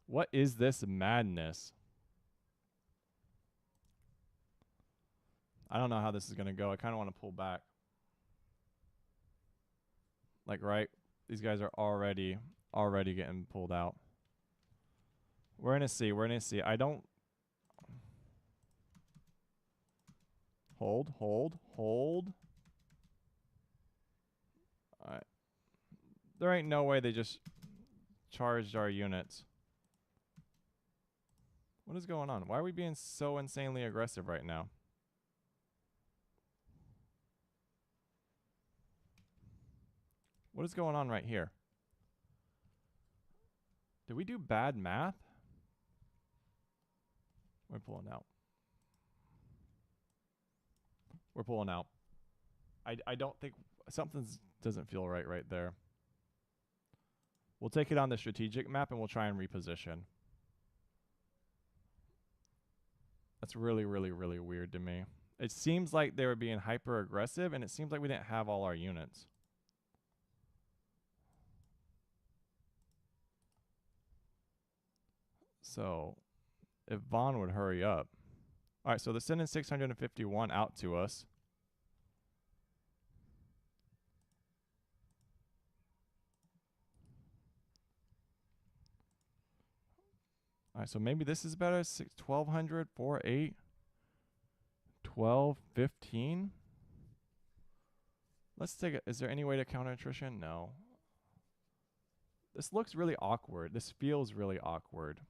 What is this madness? I don't know how this is going to go. I kind of want to pull back. Like, right? These guys are already getting pulled out. We're going to see. We're going to see. I don't... Hold, hold, hold. All right. There ain't no way they just charged our units. What is going on? Why are we being so insanely aggressive right now? What is going on right here? Did we do bad math? We're pulling out. We're pulling out. I don't think... Something doesn't feel right there. We'll take it on the strategic map and we'll try and reposition. That's really, really, really weird to me. It seems like they were being hyper aggressive and it seems like we didn't have all our units. So, if Vaughn would hurry up. All right, so they're sending 651 out to us. All right, so maybe this is better. 1,200, 4, 8, 12, 15. Let's take it. Is there any way to counter attrition? No. This looks really awkward. This feels really awkward.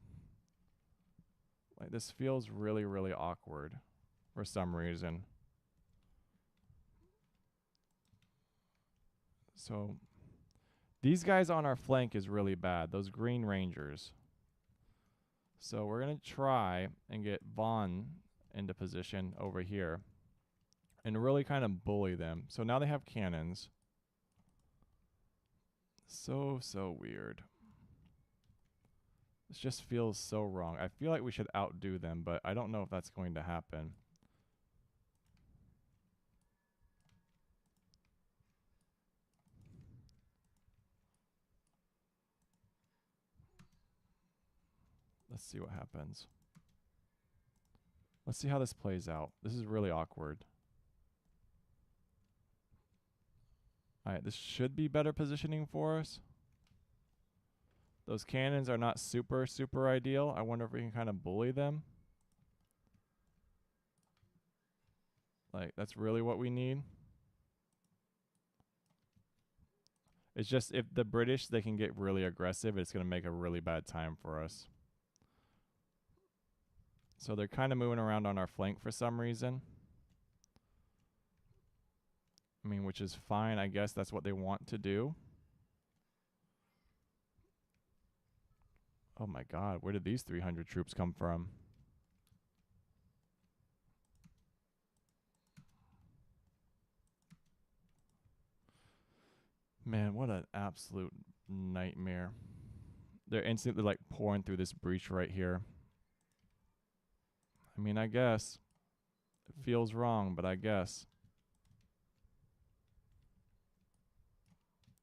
Like, this feels really, really awkward for some reason. So these guys on our flank is really bad. Those Green Rangers. So we're going to try and get Vaughn into position over here and really kind of bully them. So now they have cannons. So weird. This just feels so wrong. I feel like we should outdo them, but I don't know if that's going to happen. Let's see what happens. Let's see how this plays out. This is really awkward. Alright, this should be better positioning for us. Those cannons are not super ideal. I wonder if we can kind of bully them. Like, that's really what we need. It's just if the British, they can get really aggressive, it's going to make a really bad time for us. So they're kind of moving around on our flank for some reason. I mean, which is fine. I guess that's what they want to do. Oh my god, where did these 300 troops come from? Man, what an absolute nightmare. They're instantly like pouring through this breach right here. I mean, I guess. It feels wrong, but I guess.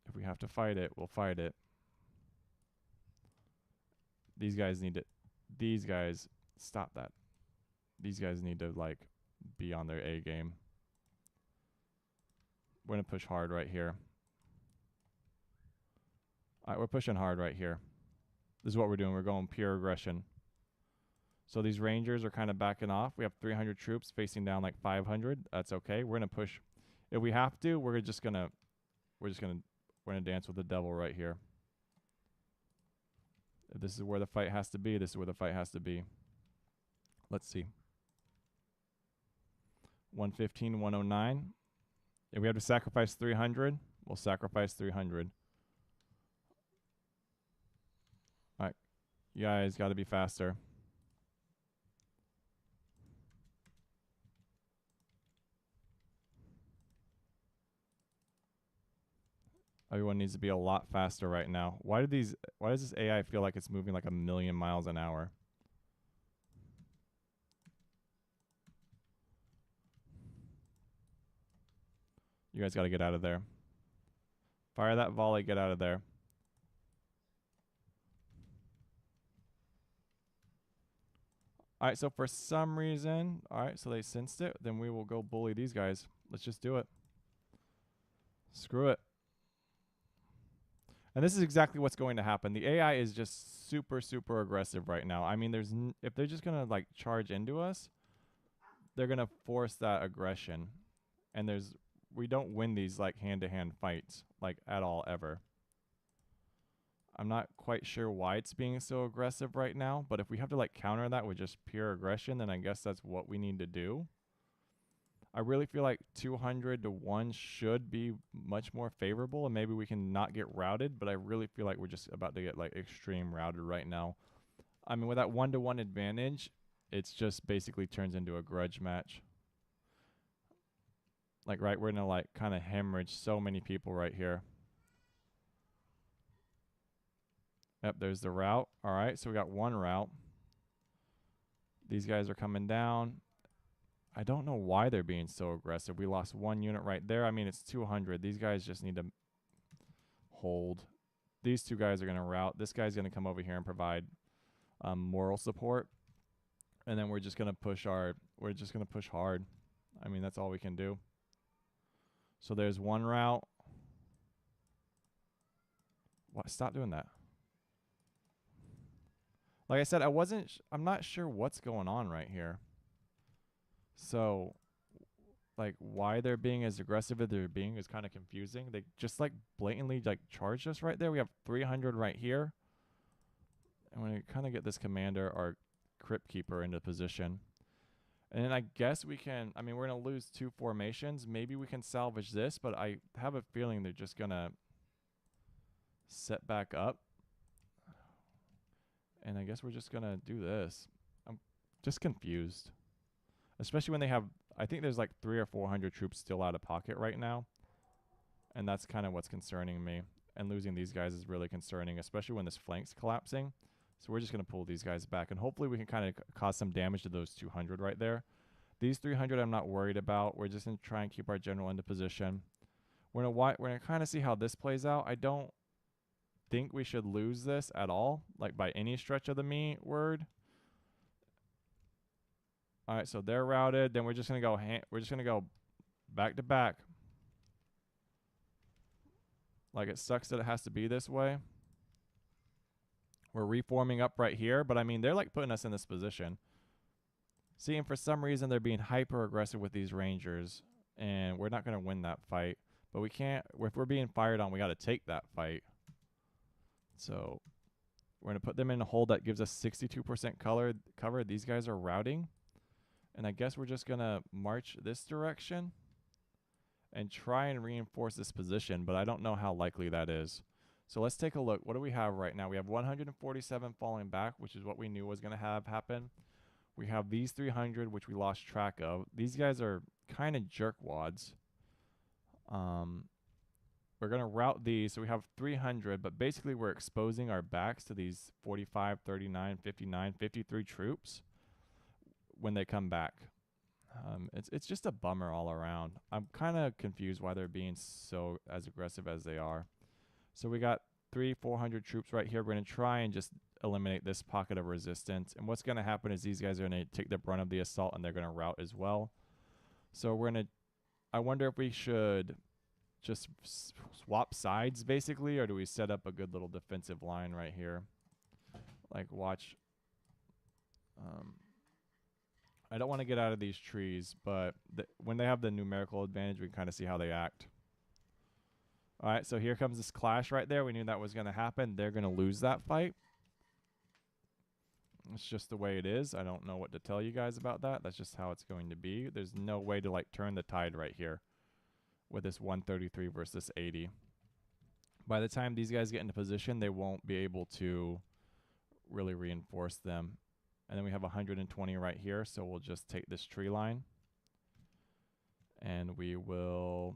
If we have to fight it, we'll fight it. These guys need to... These guys... Stop that. These guys need to, like, be on their A game. We're going to push hard right here. Alright, we're pushing hard right here. This is what we're doing. We're going pure aggression. So these Rangers are kind of backing off. We have 300 troops facing down like 500. That's okay. We're going to push. If we have to, we're going to dance with the devil right here. If this is where the fight has to be, this is where the fight has to be. Let's see. 115, 109. If we have to sacrifice 300, we'll sacrifice 300. All right. You guys got to be faster. Everyone needs to be a lot faster right now. Why does this AI feel like it's moving like 1,000,000 miles an hour? You guys got to get out of there. Fire that volley, get out of there. All right, so for some reason, all right, so they sensed it. Then we will go bully these guys. Let's just do it. Screw it. And this is exactly what's going to happen. The AI is just super aggressive right now. I mean, if they're just going to like charge into us, they're going to force that aggression. And we don't win these like hand-to-hand fights like at all ever. I'm not quite sure why it's being so aggressive right now, but if we have to like counter that with just pure aggression, then I guess that's what we need to do. I really feel like 200 to 1 should be much more favorable, and maybe we can not get routed, but I really feel like we're just about to get like extreme routed right now. I mean, with that 1-to-1 advantage, it's just basically turns into a grudge match. Like, right, we're gonna like kind of hemorrhage so many people right here. Yep, there's the route. All right, so we got one route. These guys are coming down. I don't know why they're being so aggressive. We lost one unit right there. I mean, it's 200. These guys just need to hold. These two guys are going to route. This guy's going to come over here and provide moral support. And then we're just going to push hard. I mean, that's all we can do. So there's one route. What? Stop doing that. Like I said, I'm not sure what's going on right here. So, like, why they're being as aggressive as they're being is kind of confusing. They just, like, blatantly, like, charged us right there. We have 300 right here. And we kind of get this commander, our Crypt Keeper, into position. And then I guess we can, I mean, we're going to lose 2 formations. Maybe we can salvage this, but I have a feeling they're just going to set back up. And I guess we're just going to do this. I'm just confused. Especially when they have, I think there's like 300 or 400 troops still out of pocket right now. And that's kind of what's concerning me. And losing these guys is really concerning, especially when this flank's collapsing. So we're just going to pull these guys back. And hopefully we can kind of cause some damage to those 200 right there. These 300 I'm not worried about. We're just going to try and keep our general into position. We're going to kind of see how this plays out. I don't think we should lose this at all, like by any stretch of the word. All right, so they're routed. Then we're just going to go back to back. Like, it sucks that it has to be this way. We're reforming up right here, but I mean, they're like putting us in this position. See, and for some reason, they're being hyper aggressive with these Rangers, and we're not going to win that fight. But we can't, if we're being fired on, we got to take that fight. So we're going to put them in a hold that gives us 62% cover. These guys are routing. And I guess we're just going to march this direction and try and reinforce this position, but I don't know how likely that is. So let's take a look. What do we have right now? We have 147 falling back, which is what we knew was going to have happen. We have these 300, which we lost track of. These guys are kind of jerkwads. We're going to route these. So we have 300, but basically we're exposing our backs to these 45, 39, 59, 53 troops when they come back. It's just a bummer all around. I'm kind of confused why they're being so as aggressive as they are. So we got 400 troops right here. We're going to try and just eliminate this pocket of resistance. And what's going to happen is these guys are going to take the brunt of the assault, and they're going to rout as well. So we're going to, I wonder if we should just swap sides basically, or do we set up a good little defensive line right here? Like, watch. I don't want to get out of these trees, but when they have the numerical advantage, we can kind of see how they act. All right, so here comes this clash right there. We knew that was going to happen. They're going to lose that fight. It's just the way it is. I don't know what to tell you guys about that. That's just how it's going to be. There's no way to like turn the tide right here with this 133 versus 80. By the time these guys get into position, they won't be able to really reinforce them. And then we have 120 right here, so we'll just take this tree line. And we will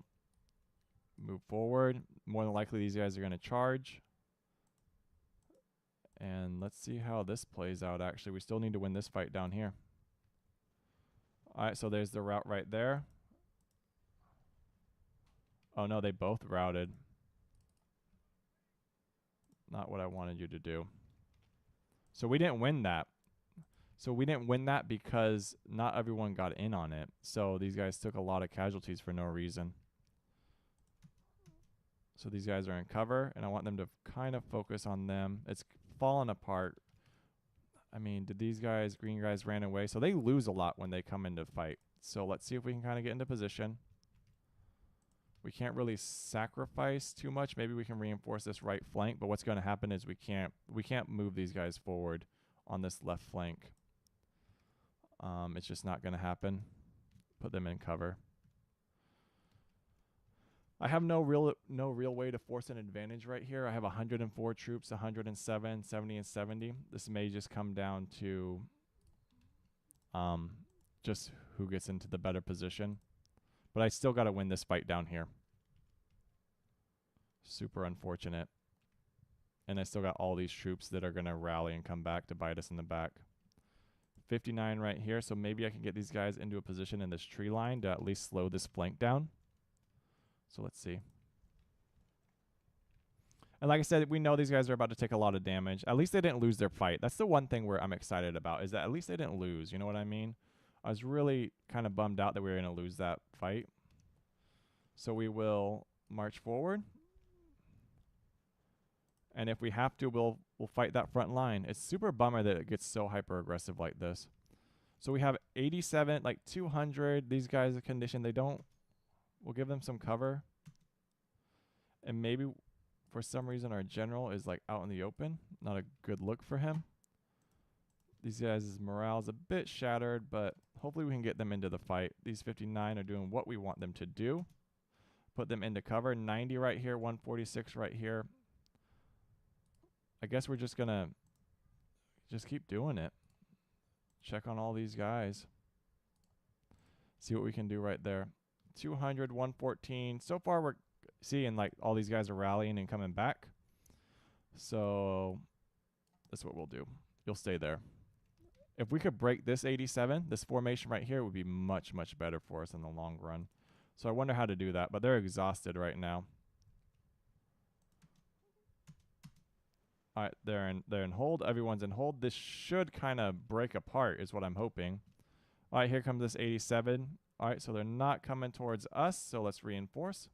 move forward. More than likely, these guys are going to charge. And let's see how this plays out, actually. We still need to win this fight down here. All right, so there's the route right there. Oh, no, they both routed. Not what I wanted you to do. So we didn't win that. So we didn't win that because not everyone got in on it. So these guys took a lot of casualties for no reason. So these guys are in cover, and I want them to kind of focus on them. It's fallen apart. I mean, did these guys, green guys, ran away? So they lose a lot when they come into fight. So let's see if we can kind of get into position. We can't really sacrifice too much. Maybe we can reinforce this right flank, but what's going to happen is we can't move these guys forward on this left flank. It's just not going to happen. Put them in cover. I have no real way to force an advantage right here. I have 104 troops, 107, 70, and 70. This may just come down to just who gets into the better position. But I still got to win this fight down here. Super unfortunate. And I still got all these troops that are going to rally and come back to bite us in the back. 59 right here, so maybe I can get these guys into a position in this tree line to at least slow this flank down. So let's see. And like I said, we know these guys are about to take a lot of damage. At least they didn't lose their fight. That's the one thing where I'm excited about, is that at least they didn't lose. You know what I mean? I was really kind of bummed out that we were going to lose that fight. So we will march forward. And if we have to, we'll fight that front line. It's super bummer that it gets so hyper aggressive like this. So we have 87, like 200. These guys are conditioned. We'll give them some cover. And maybe for some reason our general is like out in the open. Not a good look for him. These guys' morale is a bit shattered, but Hopefully we can get them into the fight. These 59 are doing what we want them to do. Put them into cover. 90 right here, 146 right here. I guess we're just going to just keep doing it. Check on all these guys. See what we can do right there. 200, 114. So far we're seeing like all these guys are rallying and coming back. So that's what we'll do. You'll stay there. If we could break this 87, this formation right here would be much, much better for us in the long run. So I wonder how to do that, but they're exhausted right now. All right, they're in hold. Everyone's in hold. This should kind of break apart is what I'm hoping. All right, here comes this 87. All right, so they're not coming towards us, so let's reinforce.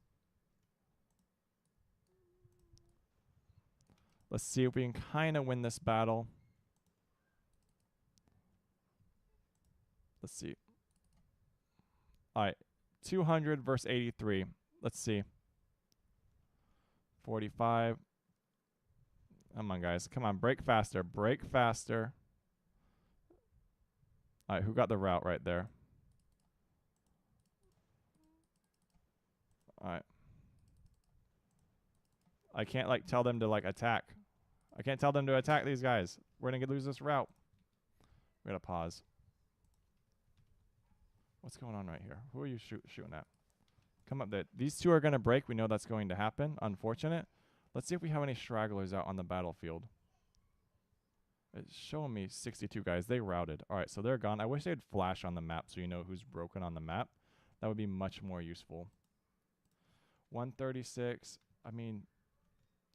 Let's see if we can kind of win this battle. Let's see. All right, 200 versus 83. Let's see. 45. Come on, guys. Come on, break faster. Break faster. All right, who got the route right there? All right. I can't, like, tell them to, like, attack. I can't tell them to attack these guys. We're going to lose this route. We got to pause. What's going on right here? Who are you shooting at? Come up there. These two are going to break. We know that's going to happen. Unfortunate. Let's see if we have any stragglers out on the battlefield. It's showing me 62 guys. They routed. All right, so they're gone. I wish they'd flash on the map so you know who's broken on the map. That would be much more useful. 136. I mean,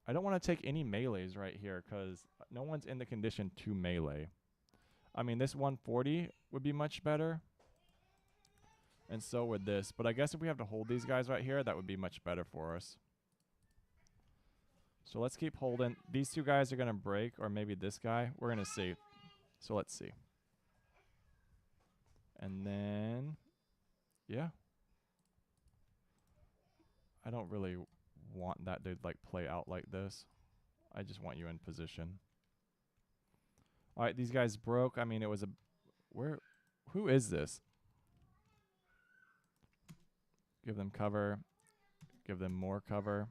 I don't want to take any melees right here because no one's in the condition to melee. I mean, this 140 would be much better. And so would this. But I guess if we have to hold these guys right here, that would be much better for us. So let's keep holding. These two guys are going to break, or maybe this guy. We're going to see. So let's see. And then, yeah. I don't really want that to like play out like this. I just want you in position. All right, these guys broke. I mean, it was a... Who is this? Give them cover. Give them more cover.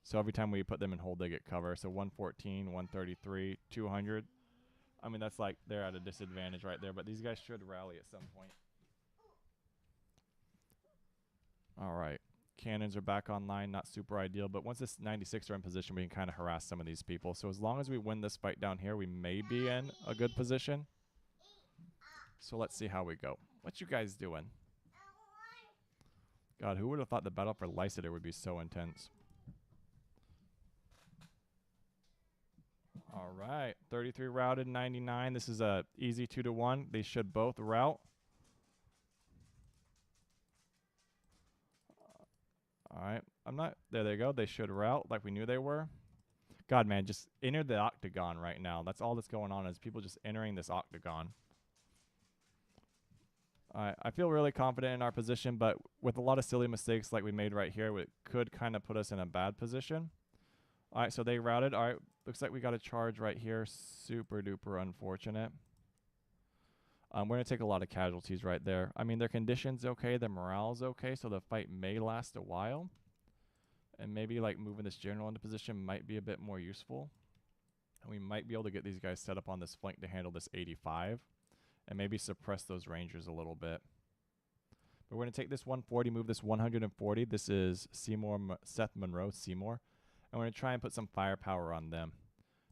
So every time we put them in hold, they get cover. So 114, 133, 200. I mean, that's like they're at a disadvantage right there. But these guys should rally at some point. All right. Cannons are back online. Not super ideal. But once this 96 are in position, we can kind of harass some of these people. So as long as we win this fight down here, we may be in a good position. So let's see how we go. What you guys doing? God, who would have thought the battle for Lycider would be so intense? All right, 33 routed, 99. This is a easy 2-to-1. They should both route. All right, there they go. They should route like we knew they were. God, man, just enter the octagon right now. That's all that's going on is people just entering this octagon. I feel really confident in our position, but with a lot of silly mistakes like we made right here, it could kind of put us in a bad position. All right, so they routed. All right, looks like we got a charge right here. Super duper unfortunate. We're going to take a lot of casualties right there. I mean, their condition's okay. Their morale's okay, so the fight may last a while. And maybe, like, moving this general into position might be a bit more useful. And we might be able to get these guys set up on this flank to handle this 85. And maybe suppress those rangers a little bit. But we're going to take this 140, move this 140. This is Seth Monroe, Seymour. And we're going to try and put some firepower on them.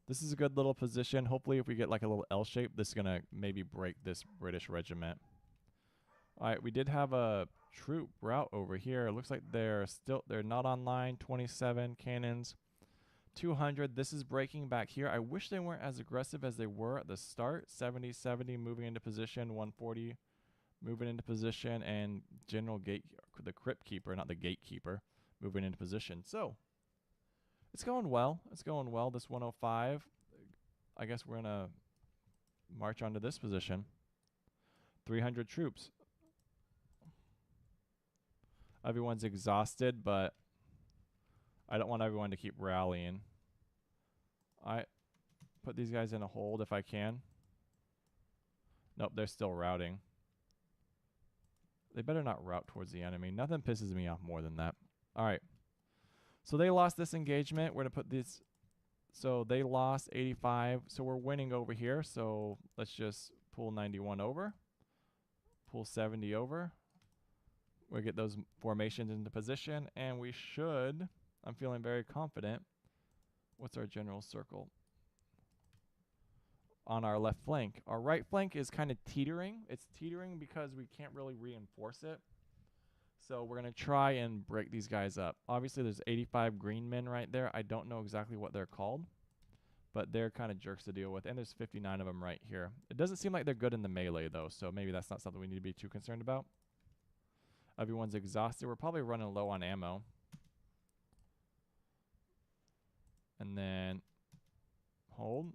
This is a good little position. Hopefully, if we get like a little L shape, this is going to maybe break this British regiment. All right, we did have a troop route over here. It looks like they're not online. 27 cannons. 200. This is breaking back here. I wish they weren't as aggressive as they were at the start. 70, 70 moving into position. 140 moving into position. And the Crypt Keeper, not the Gatekeeper, moving into position. So, it's going well. It's going well. This 105. I guess we're going to march onto this position. 300 troops. Everyone's exhausted, but I don't want everyone to keep rallying. I put these guys in a hold if I can. Nope, they're still routing. They better not route towards the enemy. Nothing pisses me off more than that. All right. So they lost this engagement. We're going to put this. So they lost 85. So we're winning over here. So let's just pull 91 over. Pull 70 over. We get those formations into position. And we should, I'm feeling very confident. What's our general circle? On our left flank. Our right flank is kind of teetering. It's teetering because we can't really reinforce it. So we're going to try and break these guys up. Obviously, there's 85 green men right there. I don't know exactly what they're called, but they're kind of jerks to deal with. And there's 59 of them right here. It doesn't seem like they're good in the melee, though, so maybe that's not something we need to be too concerned about. Everyone's exhausted. We're probably running low on ammo. And then hold.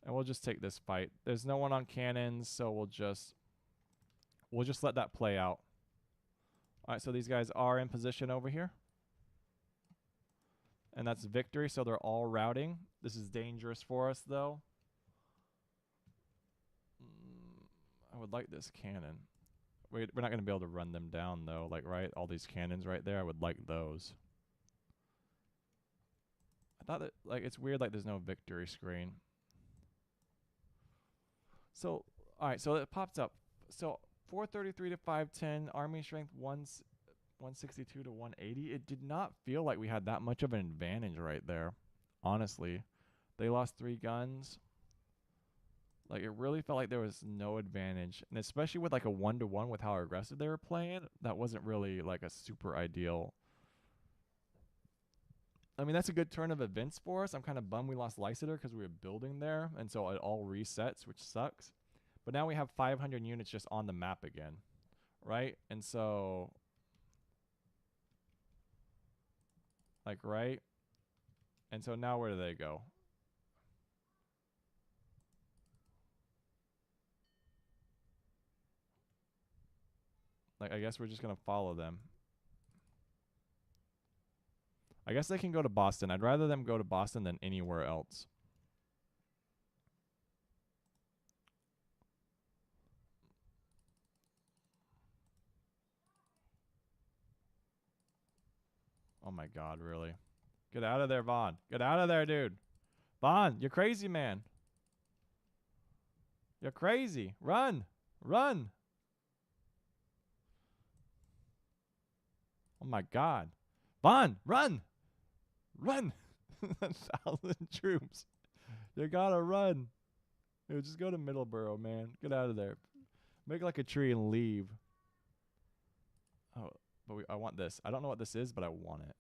And we'll just take this fight. There's no one on cannons, so we'll just let that play out. All right, so these guys are in position over here. And that's victory, so they're all routing. This is dangerous for us, though. I would like this cannon. We're not going to be able to run them down, though. Like, right? All these cannons right there, I would like those. I thought that, like, it's weird, like, there's no victory screen. So, all right, so it pops up. So 433 to 510, army strength 162 to 180. It did not feel like we had that much of an advantage right there, honestly. They lost 3 guns. Like, it really felt like there was no advantage. And especially with, like, a 1-to-1 with how aggressive they were playing, that wasn't really, like, a super ideal. I mean, that's a good turn of events for us. I'm kind of bummed we lost Lysander because we were building there, and so it all resets, which sucks. But now we have 500 units just on the map again, right? And so, like, right? And so now where do they go? Like, I guess we're just going to follow them. I guess they can go to Boston. I'd rather them go to Boston than anywhere else. Oh my God, really? Get out of there, Vaughn. Get out of there, dude. Vaughn, you're crazy, man. You're crazy. Run. Run. Oh my God. Vaughn, run. Run. 1,000 troops. You gotta run. Dude, just go to Middleborough, man. Get out of there. Make like a tree and leave. Oh, but I want this. I don't know what this is, but I want it.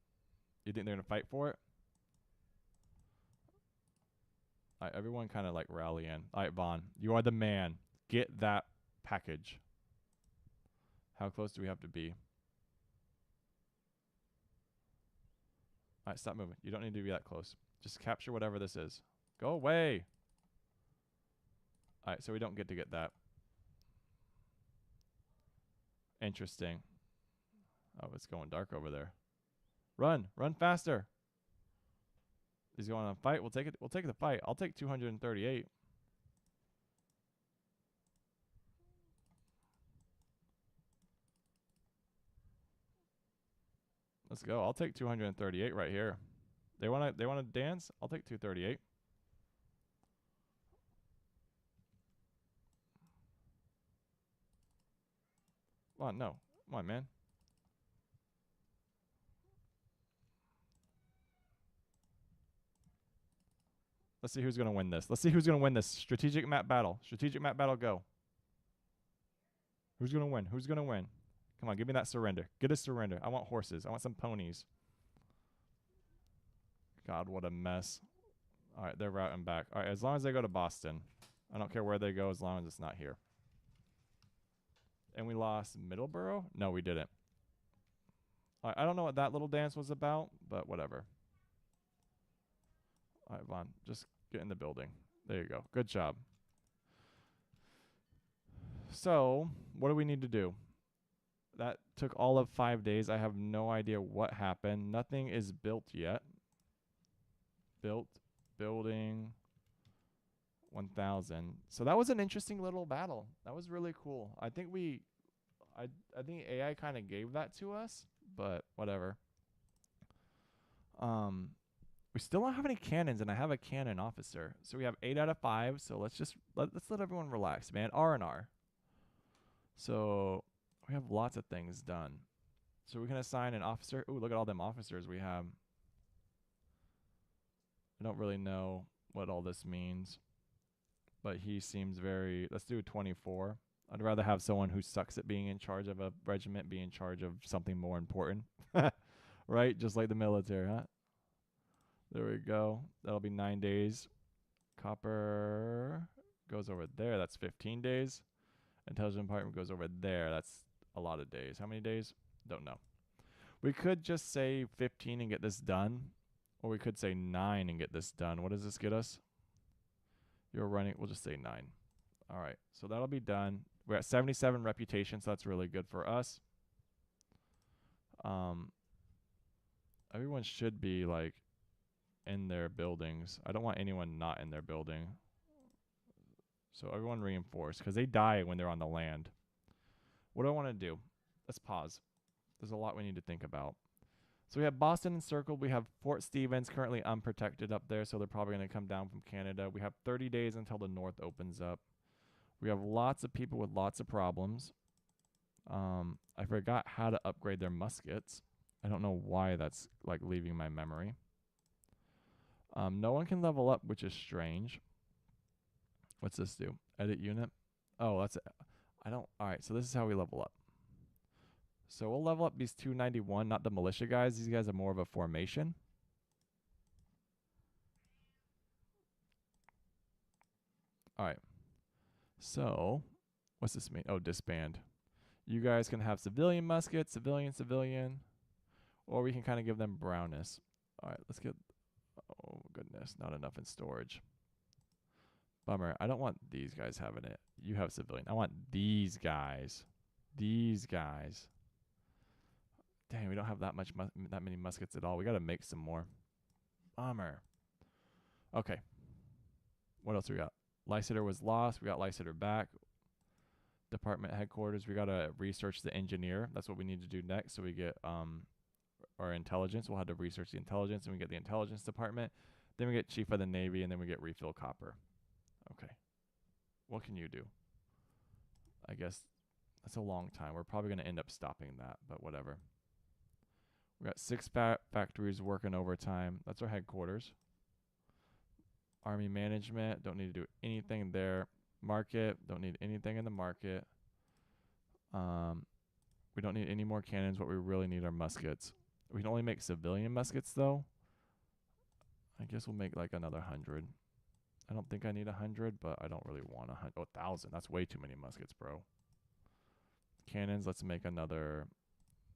You think they're gonna fight for it? All right, everyone kind of like rally in. All right, Vaughn, you are the man. Get that package. How close do we have to be? All right, stop moving. You don't need to be that close. Just capture whatever this is. Go away. All right, so we don't get to get that. Interesting. Oh, it's going dark over there. Run. Run faster. He's going on a fight. We'll take it. We'll take the fight. I'll take 238. Let's go. I'll take 238 right here. They wanna dance? I'll take 238. Come on, no. Come on, man. Let's see who's gonna win this. Let's see who's gonna win this. Strategic map battle. Strategic map battle, go. Who's gonna win? Who's gonna win? Come on, give me that surrender. Get a surrender. I want horses. I want some ponies. God, what a mess. All right, they're routing back. All right, as long as they go to Boston. I don't care where they go as long as it's not here. And we lost Middleborough? No, we didn't. All right, I don't know what that little dance was about, but whatever. All right, Vaughn, just get in the building. There you go. Good job. So, what do we need to do? That took all of 5 days. I have no idea what happened. Nothing is built yet. Built, building. 1,000. So that was an interesting little battle. That was really cool. I think I think AI kind of gave that to us, but whatever. We still don't have any cannons, and I have a cannon officer. So we have 8 out of 5. So let's let everyone relax, man. R&R. So we have lots of things done. So we can assign an officer. Ooh, look at all them officers we have. I don't really know what all this means, but he seems very. Let's do 24. I'd rather have someone who sucks at being in charge of a regiment be in charge of something more important. Right? Just like the military, huh? There we go. That'll be 9 days. Copper goes over there. That's 15 days. Intelligence department goes over there. That's a lot of days. How many days? Don't know. We could just say 15 and get this done. Or we could say 9 and get this done. What does this get us? You're running. We'll just say 9. All right. So that'll be done. We're at 77 reputation, so that's really good for us. Everyone should be like in their buildings. I don't want anyone not in their building. So everyone reinforce because they die when they're on the land. What do I want to do? Let's pause. There's a lot we need to think about. So we have Boston encircled. We have Fort Stevens currently unprotected up there, so they're probably going to come down from Canada. We have 30 days until the north opens up. We have lots of people with lots of problems. I forgot how to upgrade their muskets. I don't know why that's like leaving my memory. No one can level up, which is strange. What's this do? Edit unit. Oh, that's it. All right, so this is how we level up. So we'll level up these 291, not the militia guys. These guys are more of a formation. All right. So what's this mean? Oh, disband. You guys can have civilian muskets, civilian, or we can kind of give them brownness. All right, let's get, oh goodness, not enough in storage. Bummer. I don't want these guys having it. You have civilian. I want these guys. These guys. Dang, we don't have that many muskets at all. We got to make some more. Bummer. Okay. What else we got? Lysander was lost. We got Lysander back. Department headquarters. We got to research the engineer. That's what we need to do next. So we get our intelligence. We'll have to research the intelligence, and we get the intelligence department. Then we get chief of the Navy, and then we get refill copper. Okay. What can you do? I guess that's a long time. We're probably going to end up stopping that, but whatever. We got 6 factories working overtime. That's our headquarters. Army management. Don't need to do anything there. Market. Don't need anything in the market. We don't need any more cannons. What we really need are muskets. We can only make civilian muskets, though. I guess we'll make like another 100. I don't think I need 100, but I don't really want 100. Oh, 1,000. That's way too many muskets, bro. Cannons. Let's make another.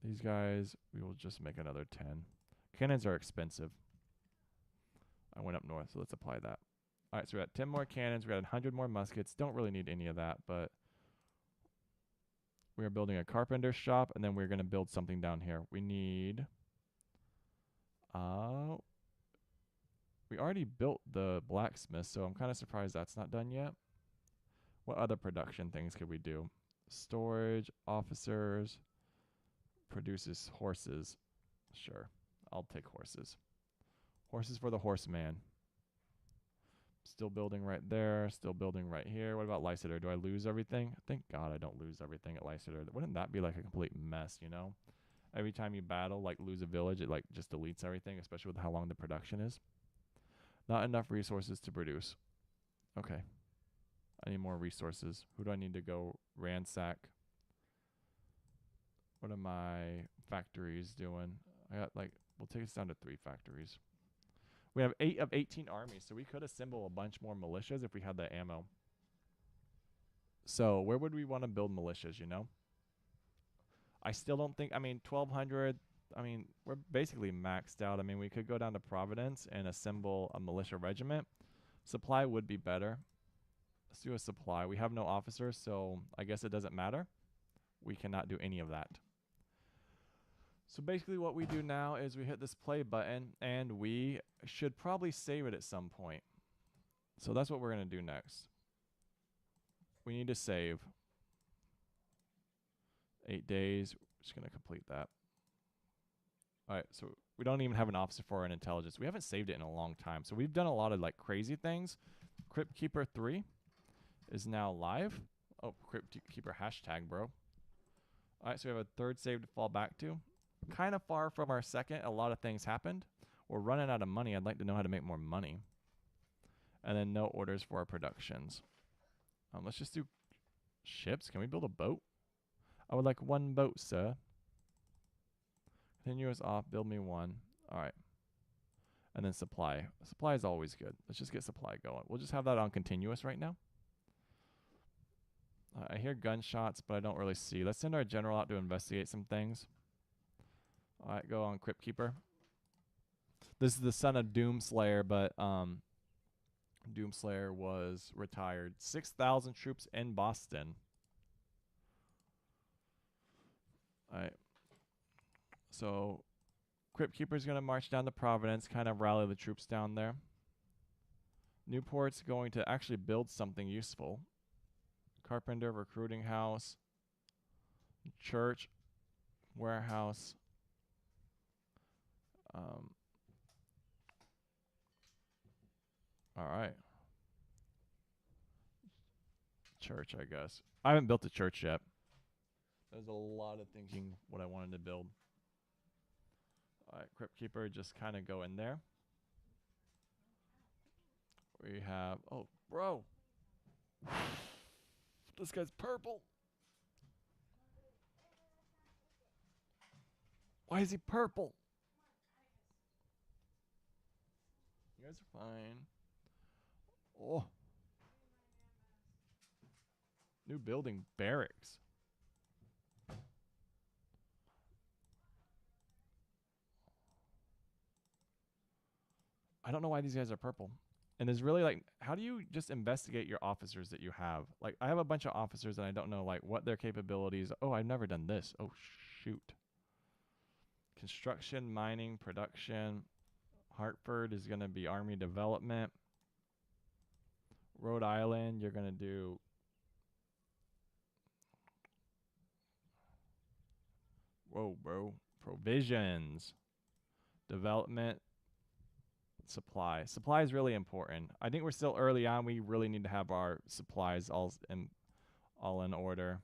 These guys, we will just make another 10. Cannons are expensive. I went up north, so let's apply that. All right, so we got 10 more cannons. We got 100 more muskets. Don't really need any of that, but we are building a carpenter shop, and then we're going to build something down here. We need... we already built the blacksmith, so I'm kind of surprised that's not done yet. What other production things could we do? Storage, officers, produces horses. Sure, I'll take horses. Horses for the horseman. Still building right there. Still building right here. What about Lysander? Do I lose everything? Thank God I don't lose everything at Lysander. Wouldn't that be like a complete mess, you know? Every time you battle, like lose a village, it like just deletes everything, especially with how long the production is. Not enough resources to produce. Okay. I need more resources. Who do I need to go ransack? What are my factories doing? I got like, we'll take us down to 3 factories. We have 8 of 18 armies, so we could assemble a bunch more militias if we had the ammo. So where would we want to build militias, you know? I still don't think, I mean, 1,200, I mean, we're basically maxed out. I mean, we could go down to Providence and assemble a militia regiment. Supply would be better. Let's do a supply. We have no officers, so I guess it doesn't matter. We cannot do any of that. So basically what we do now is we hit this play button, and we should probably save it at some point. So that's what we're going to do next. We need to save 8 days. Just going to complete that. All right, so we don't even have an officer for an intelligence. We haven't saved it in a long time. So we've done a lot of like crazy things. Crypt Keeper 3 is now live. Oh, Crypt Keeper hashtag, bro. All right, so we have a third save to fall back to. Kind of far from our second. A lot of things happened. We're running out of money. I'd like to know how to make more money. And then no orders for our productions. Let's just do ships. Can we build a boat? I would like 1 boat, sir. Continuous off. Build me 1. All right. And then supply. Supply is always good. Let's just get supply going. We'll just have that on continuous right now. I hear gunshots, but I don't really see. Let's send our general out to investigate some things. All right, go on Crypt Keeper. This is the son of Doomslayer, but Doomslayer was retired. 6,000 troops in Boston. All right. So Crypt Keeper's going to march down to Providence, kind of rally the troops down there. Newport's going to actually build something useful. Carpenter, recruiting house, church, warehouse. All right. Church, I guess. I haven't built a church yet. There's a lot of thinking what I wanted to build. All right, Crypt Keeper, just kind of go in there. We have, oh, bro. This guy's purple. Why is he purple? You guys are fine. Oh. New building, barracks. I don't know why these guys are purple. And there's really like, how do you just investigate your officers that you have? Like, I have a bunch of officers and I don't know like what their capabilities. Oh, I've never done this. Oh, shoot. Construction, mining, production. Hartford is going to be Army Development. Rhode Island, you're going to do whoa, bro. Provisions. Development. Supply. Supply is really important. I think we're still early on. We really need to have our supplies all in order.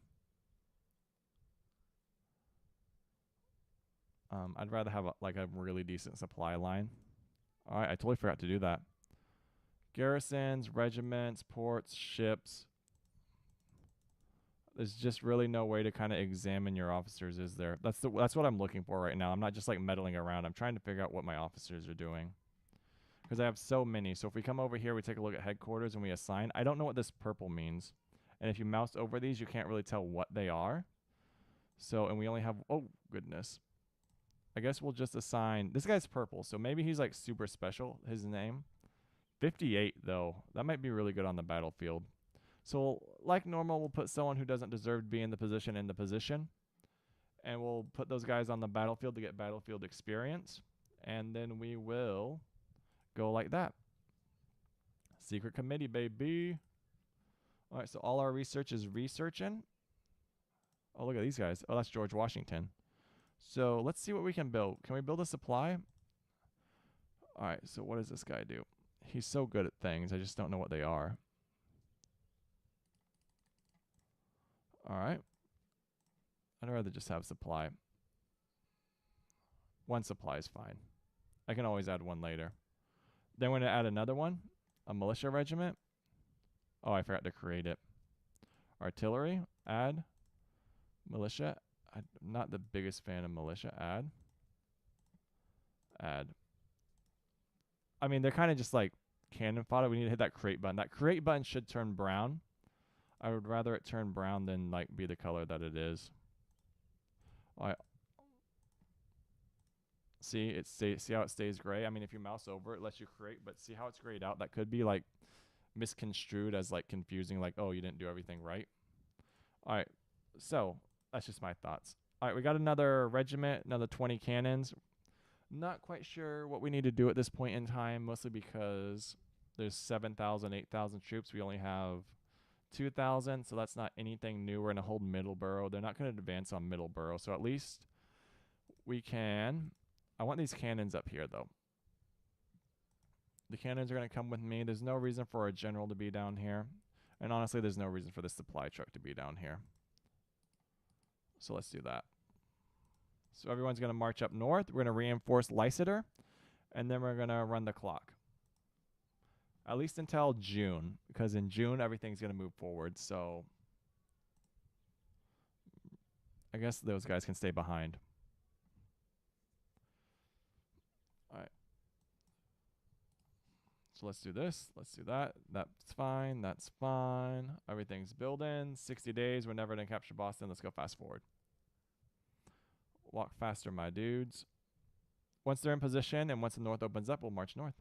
I'd rather have a really decent supply line. All right, I totally forgot to do that. Garrisons, regiments, ports, ships. There's just really no way to kind of examine your officers, is there? That's what I'm looking for right now. I'm not just like meddling around. I'm trying to figure out what my officers are doing. Because I have so many. So if we come over here, we take a look at headquarters and we assign. I don't know what this purple means. And if you mouse over these, you can't really tell what they are. So, and we only have, oh, goodness. I guess we'll just assign, this guy's purple. So maybe he's like super special, his name. 58 though. That might be really good on the battlefield. So like normal, we'll put someone who doesn't deserve to be in the position. And we'll put those guys on the battlefield to get battlefield experience. And then we will go like that. Secret committee, baby. All right, so all our research is researching. Oh, look at these guys. Oh, that's George Washington. So let's see what we can build. Can we build a supply? All right, so what does this guy do? He's so good at things. I just don't know what they are. All right. I'd rather just have supply. 1 supply is fine. I can always add 1 later. Then we're going to add another one, a militia regiment. Oh, I forgot to create it. Artillery, add. Militia, I'm not the biggest fan of militia. Add. I mean, they're kind of just like cannon fodder. We need to hit that create button. That create button should turn brown. I would rather it turn brown than like be the color that it is. All right. See, see how it stays gray? I mean, if you mouse over it, lets you create, but see how it's grayed out? That could be like misconstrued as like confusing, like, oh, you didn't do everything right. All right. So that's just my thoughts. All right, we got another regiment, another 20 cannons. Not quite sure what we need to do at this point in time, mostly because There's 7,000, 8,000 troops. We only have 2,000, so that's not anything new. We're going to hold Middleborough. They're not going to advance on Middleborough, so at least we can. I want these cannons up here, though. The cannons are going to come with me. There's no reason for a general to be down here. And honestly, there's no reason for the supply truck to be down here. So let's do that. So everyone's going to march up north. We're going to reinforce Lysander. And then we're going to run the clock. At least until June. Because in June, everything's going to move forward. So I guess those guys can stay behind. All right. So let's do this. Let's do that. That's fine. That's fine. Everything's building. 60 days. We're never going to capture Boston. Let's go fast forward. Walk faster, my dudes. Once they're in position and once the north opens up, we'll march north.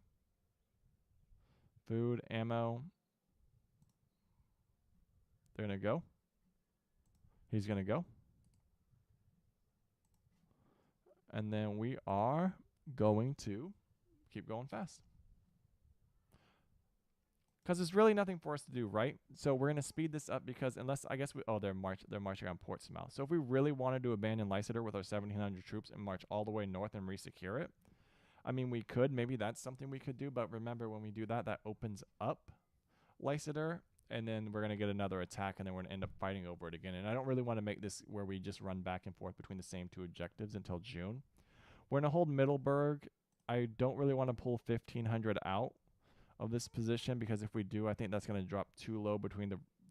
Food, ammo. They're going to go. He's going to go. And then we are going to keep going fast. Because there's really nothing for us to do, right? So we're going to speed this up because unless, I guess, they're marching on Portsmouth. So if we really wanted to abandon Lysander with our 1,700 troops and march all the way north and re-secure it, I mean, we could. Maybe that's something we could do. But remember, when we do that, that opens up Lysander. And then we're going to get another attack, and then we're going to end up fighting over it again. And I don't really want to make this where we just run back and forth between the same two objectives until June. We're going to hold Middleburg. I don't really want to pull 1,500 out of this position, because if we do, I think that's going to drop too low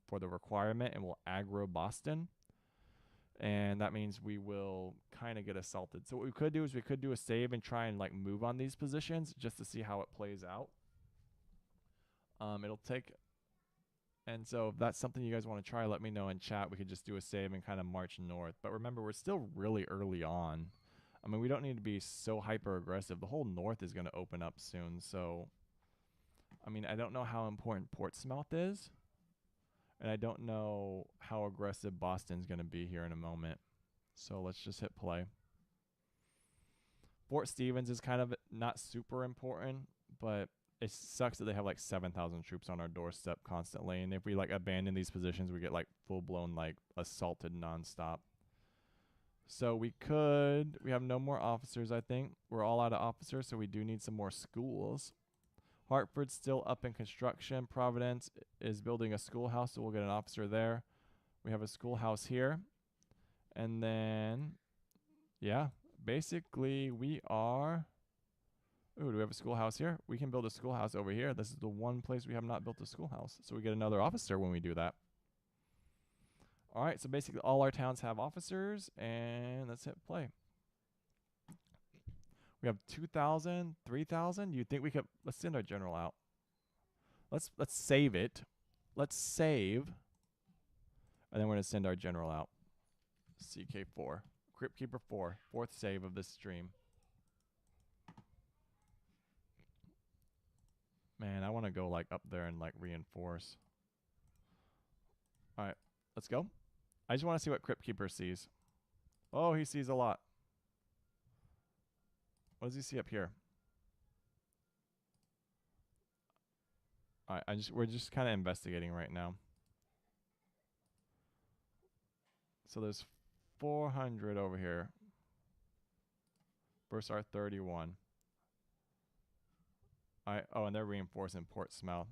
for the requirement, and we'll aggro Boston. And that means we will kind of get assaulted. So what we could do is we could do a save and try and like move on these positions just to see how it plays out. It'll take, and so if that's something you guys want to try, let me know in chat. We could just do a save and kind of march north. But remember, we're still really early on. I mean, we don't need to be so hyper aggressive. The whole north is going to open up soon. So, I mean, I don't know how important Portsmouth is. And I don't know how aggressive Boston's going to be here in a moment. So let's just hit play. Fort Stevens is kind of not super important, but it sucks that they have like 7,000 troops on our doorstep constantly. And if we like abandon these positions, we get like full-blown like assaulted nonstop. So we have no more officers, I think. We're all out of officers, so we do need some more schools. Hartford's still up in construction. Providence is building a schoolhouse, so we'll get an officer there. We have a schoolhouse here. And then, yeah, basically we are... Ooh, do we have a schoolhouse here? We can build a schoolhouse over here. This is the one place we have not built a schoolhouse. So we get another officer when we do that. All right, so basically all our towns have officers, and let's hit play. We have 2,000, 3,000. You think we could? Let's send our general out. Let's save it. Let's save, and then we're gonna send our general out. CK4, Crypt Keeper 4, fourth save of this stream. Man, I want to go like up there and like reinforce. All right, let's go. I just want to see what Crypt Keeper sees. Oh, he sees a lot. What does he see up here? All right, we're just kind of investigating right now. So there's 400 over here. Versus our 31. All right. Oh, and they're reinforcing Portsmouth.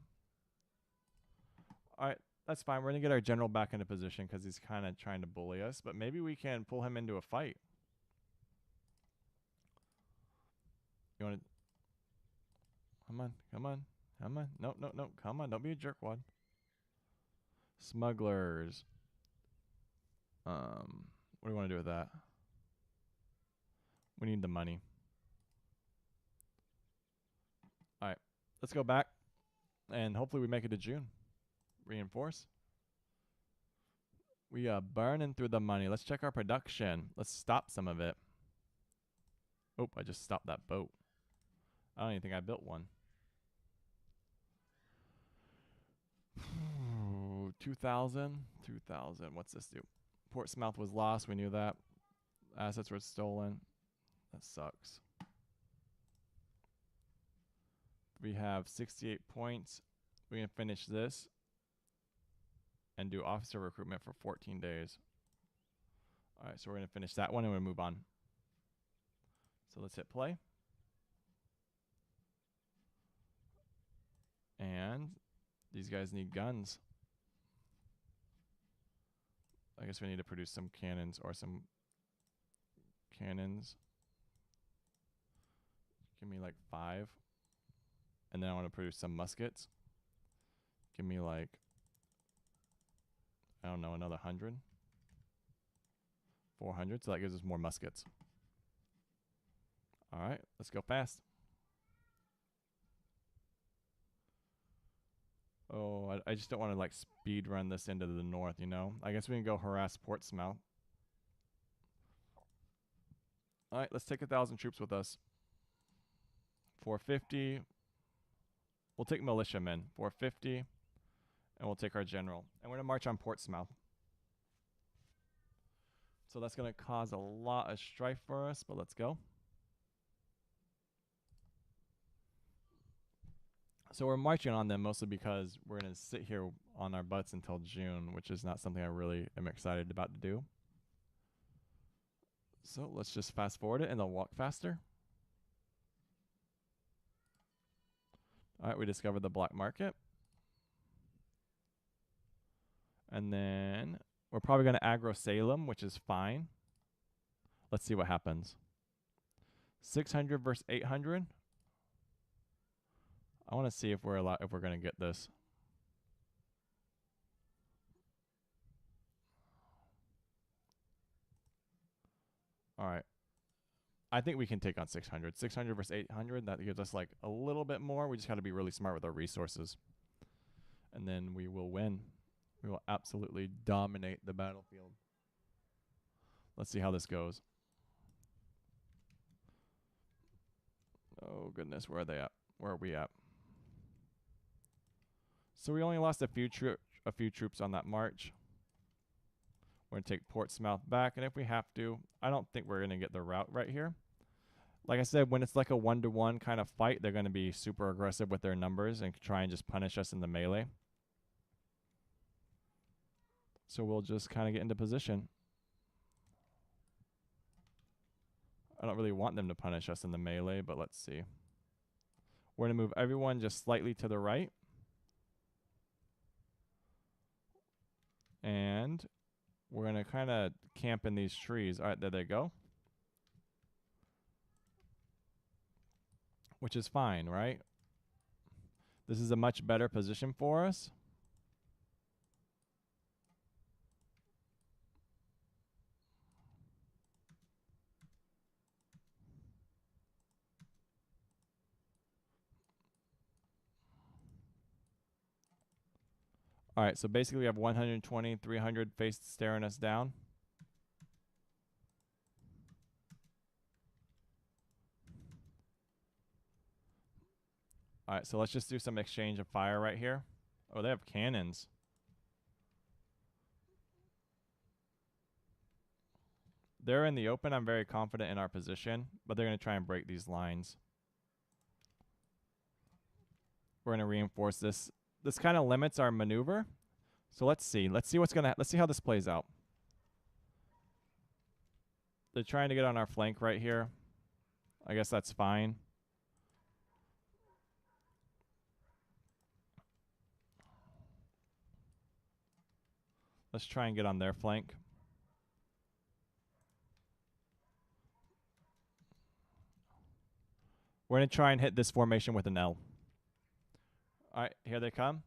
All right, that's fine. We're gonna get our general back into position because he's kind of trying to bully us. But maybe we can pull him into a fight. You want to? Come on, come on, come on. No, no, no. Come on, don't be a jerkwad. Smugglers. What do you want to do with that? We need the money. All right, let's go back, and hopefully we make it to June. Reinforce. We are burning through the money. Let's check our production. Let's stop some of it. Oh, I just stopped that boat. I don't even think I built one. 2,000. What's this do? Portsmouth was lost. We knew that. Assets were stolen. That sucks. we have 68 points. We can finish this and do officer recruitment for 14 days. All right, so we're going to finish that one and we're going to move on. So let's hit play. And these guys need guns. I guess we need to produce some cannons or some cannons. Give me like 5. And then I want to produce some muskets. Give me like, I don't know, another 100. 400, so that gives us more muskets. All right, let's go fast. Oh, I just don't want to like speed run this into the north, you know? I guess we can go harass Portsmouth. All right, let's take 1,000 troops with us. 450. We'll take militiamen. 450. And we'll take our general. And we're going to march on Portsmouth. So that's going to cause a lot of strife for us, but let's go. So we're marching on them mostly because we're going to sit here on our butts until June, which is not something I really am excited about to do. So let's just fast forward it and they'll walk faster. All right, we discovered the black market. And then we're probably going to aggro Salem, which is fine. Let's see what happens. 600 versus 800. I want to see if we're going to get this. All right. I think we can take on 600. 600 versus 800, that gives us like a little bit more. We just got to be really smart with our resources. And then we will win. We will absolutely dominate the battlefield. Let's see how this goes. Oh, goodness. Where are they at? Where are we at? So we only lost a few troops on that march. We're going to take Portsmouth back. And if we have to, I don't think we're going to get the route right here. Like I said, when it's like a 1-to-1 kind of fight, they're going to be super aggressive with their numbers and try and just punish us in the melee. So we'll just kind of get into position. I don't really want them to punish us in the melee, but let's see. We're going to move everyone just slightly to the right. And we're going to kind of camp in these trees. All right, there they go. Which is fine, right? This is a much better position for us. All right, so basically we have 120, 300 face staring us down. All right, so let's just do some exchange of fire right here. Oh, they have cannons. They're in the open. I'm very confident in our position, but they're going to try and break these lines. We're going to reinforce this. This kind of limits our maneuver. So let's see. Let's see how this plays out. They're trying to get on our flank right here. I guess that's fine. Let's try and get on their flank. We're going to try and hit this formation with an L. All right, here they come.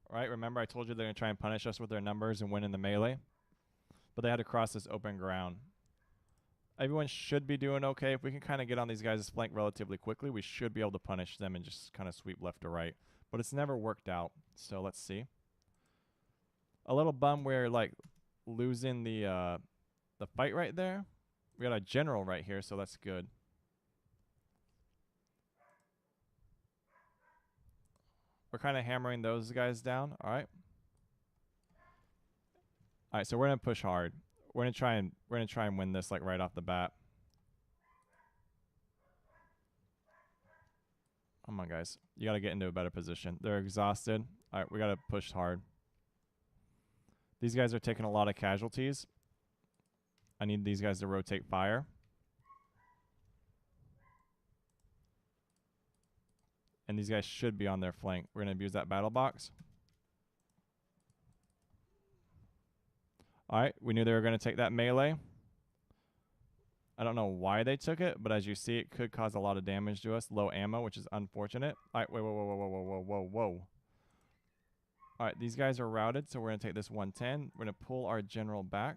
All right, remember I told you they're going to try and punish us with their numbers and win in the melee. But they had to cross this open ground. Everyone should be doing okay. If we can kind of get on these guys' flank relatively quickly, we should be able to punish them and just kind of sweep left to right. But it's never worked out, so let's see. A little bum we're like losing the fight right there. We got a general right here, so that's good. We're kind of hammering those guys down. All right. All right, so we're gonna push hard. We're gonna try and win this like right off the bat. Come on, guys. You got to get into a better position. They're exhausted. All right, we got to push hard. These guys are taking a lot of casualties. I need these guys to rotate fire. And these guys should be on their flank. We're going to abuse that battle box. All right, we knew they were going to take that melee. I don't know why they took it, but as you see, it could cause a lot of damage to us. Low ammo, which is unfortunate. All right, whoa, whoa, whoa, whoa, whoa, whoa, whoa, whoa. All right, these guys are routed, so we're going to take this 110. We're going to pull our general back.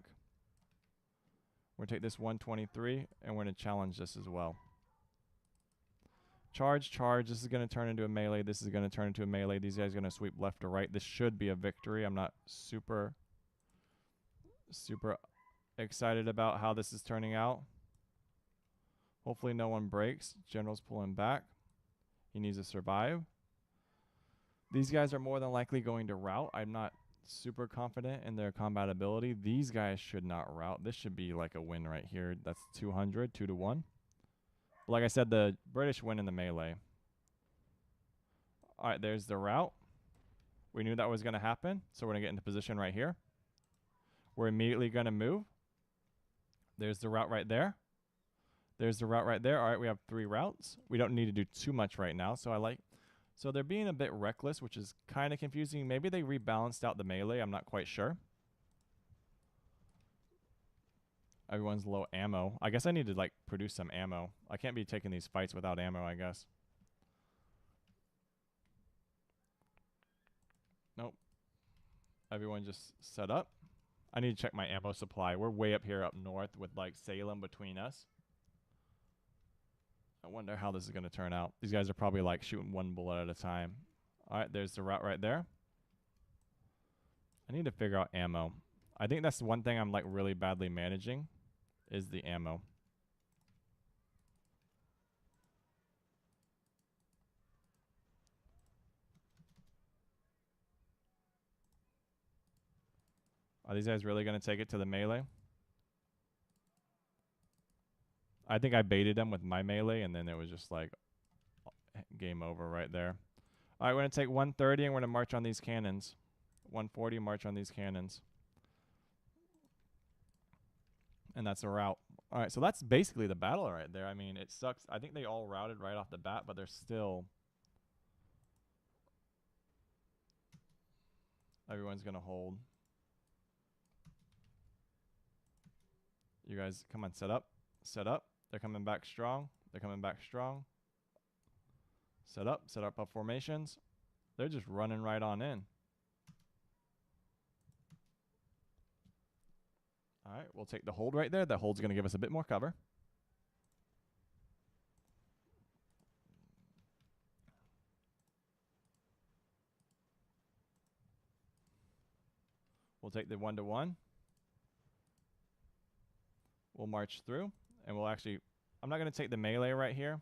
We're going to take this 123, and we're going to challenge this as well. Charge, charge. This is going to turn into a melee. This is going to turn into a melee. These guys are going to sweep left to right. This should be a victory. I'm not super excited about how this is turning out. Hopefully no one breaks. General's pulling back. He needs to survive. These guys are more than likely going to rout. I'm not super confident in their combat ability. These guys should not rout. This should be like a win right here. That's 200, 2-1. Like I said, the British win in the melee. All right, there's the rout. We knew that was going to happen, so we're going to get into position right here. We're immediately going to move. There's the rout right there. There's the route right there. All right, we have 3 routes. We don't need to do too much right now. So they're being a bit reckless, which is kind of confusing. Maybe they rebalanced out the melee. I'm not quite sure. Everyone's low ammo. I guess I need to like produce some ammo. I can't be taking these fights without ammo, I guess. Nope. Everyone just set up. I need to check my ammo supply. We're way up here up north with like Salem between us. I wonder how this is going to turn out. These guys are probably like shooting 1 bullet at a time. All right, there's the route right there. I need to figure out ammo. I think that's one thing I'm like really badly managing is the ammo. Are these guys really going to take it to the melee? I think I baited them with my melee, and then it was just like game over right there. All right, we're going to take 130, and we're going to march on these cannons. 140, march on these cannons. And that's a route. All right, so that's basically the battle right there. I mean, it sucks. I think they all routed right off the bat, but they're still... Everyone's going to hold. You guys, come on, set up. Set up. They're coming back strong. They're coming back strong. Set up our formations. They're just running right on in. All right, we'll take the hold right there. That hold's going to give us a bit more cover. We'll take the 1-to-1. We'll march through, and we'll actually... I'm not going to take the melee right here.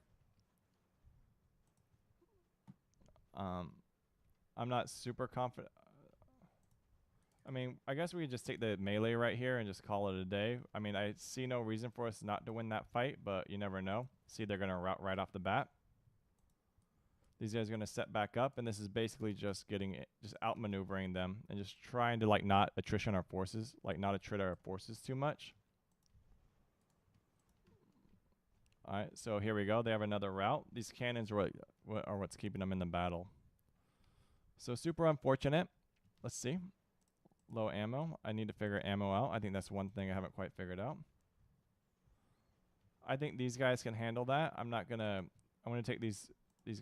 I'm not super confident. I mean, I guess we could just take the melee right here and just call it a day. I mean, I see no reason for us not to win that fight, but you never know. See, they're going to rout right off the bat. These guys are going to set back up, and this is basically just just outmaneuvering them and just trying to like not attrition our forces, like not attrit our forces too much. All right, so here we go. They have another route. These cannons are what's keeping them in the battle. So super unfortunate. Let's see. Low ammo. I need to figure ammo out. I think that's one thing I haven't quite figured out. I think these guys can handle that. I'm gonna take these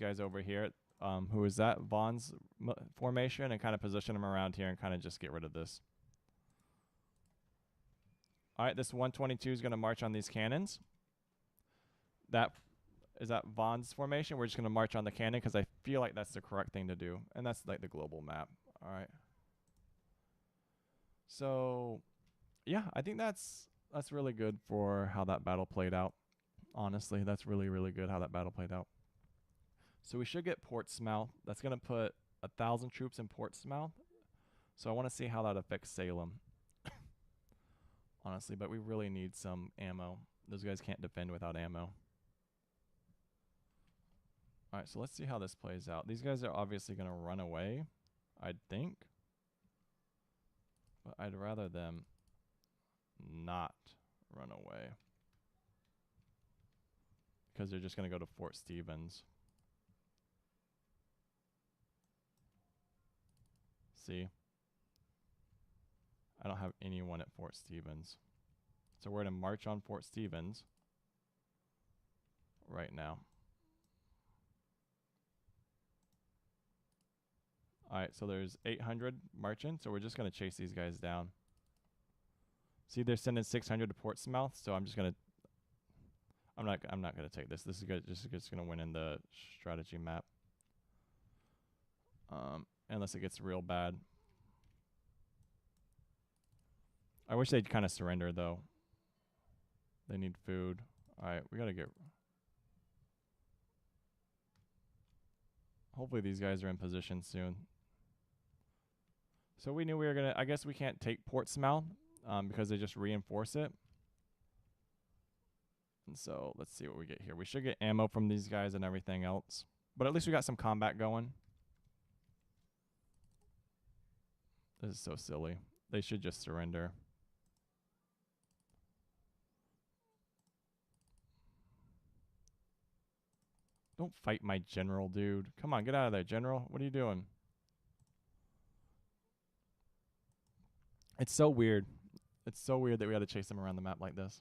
guys over here. Who is that? Vaughn's formation, and kind of position them around here and kind of just get rid of this. All right, this 122 is going to march on these cannons. Is that Vaughn's formation? We're just going to march on the cannon because I feel like that's the correct thing to do. And that's like the global map. All right. So, yeah, I think that's really good for how that battle played out. Honestly, that's really, really good how that battle played out. So we should get Portsmouth. That's going to put 1,000 troops in Portsmouth. So I want to see how that affects Salem. Honestly, but we really need some ammo. Those guys can't defend without ammo. All right, so let's see how this plays out. These guys are obviously going to run away, I'd think. But I'd rather them not run away. Because they're just going to go to Fort Stevens. See? I don't have anyone at Fort Stevens. So we're going to march on Fort Stevens right now. Alright, so there's 800 marching, so we're just going to chase these guys down. See, they're sending 600 to Portsmouth, so I'm just going to... I'm not going to take this. This is good, just going to win in the strategy map. Unless it gets real bad. I wish they'd kind of surrender, though. They need food. Alright, we got to get... Hopefully these guys are in position soon. So we knew we were going to... I guess we can't take Portsmouth because they just reinforce it. And so let's see what we get here. We should get ammo from these guys and everything else. But at least we got some combat going. This is so silly. They should just surrender. Don't fight my general, dude. Come on, get out of there, general. What are you doing? It's so weird. It's so weird that we got to chase them around the map like this.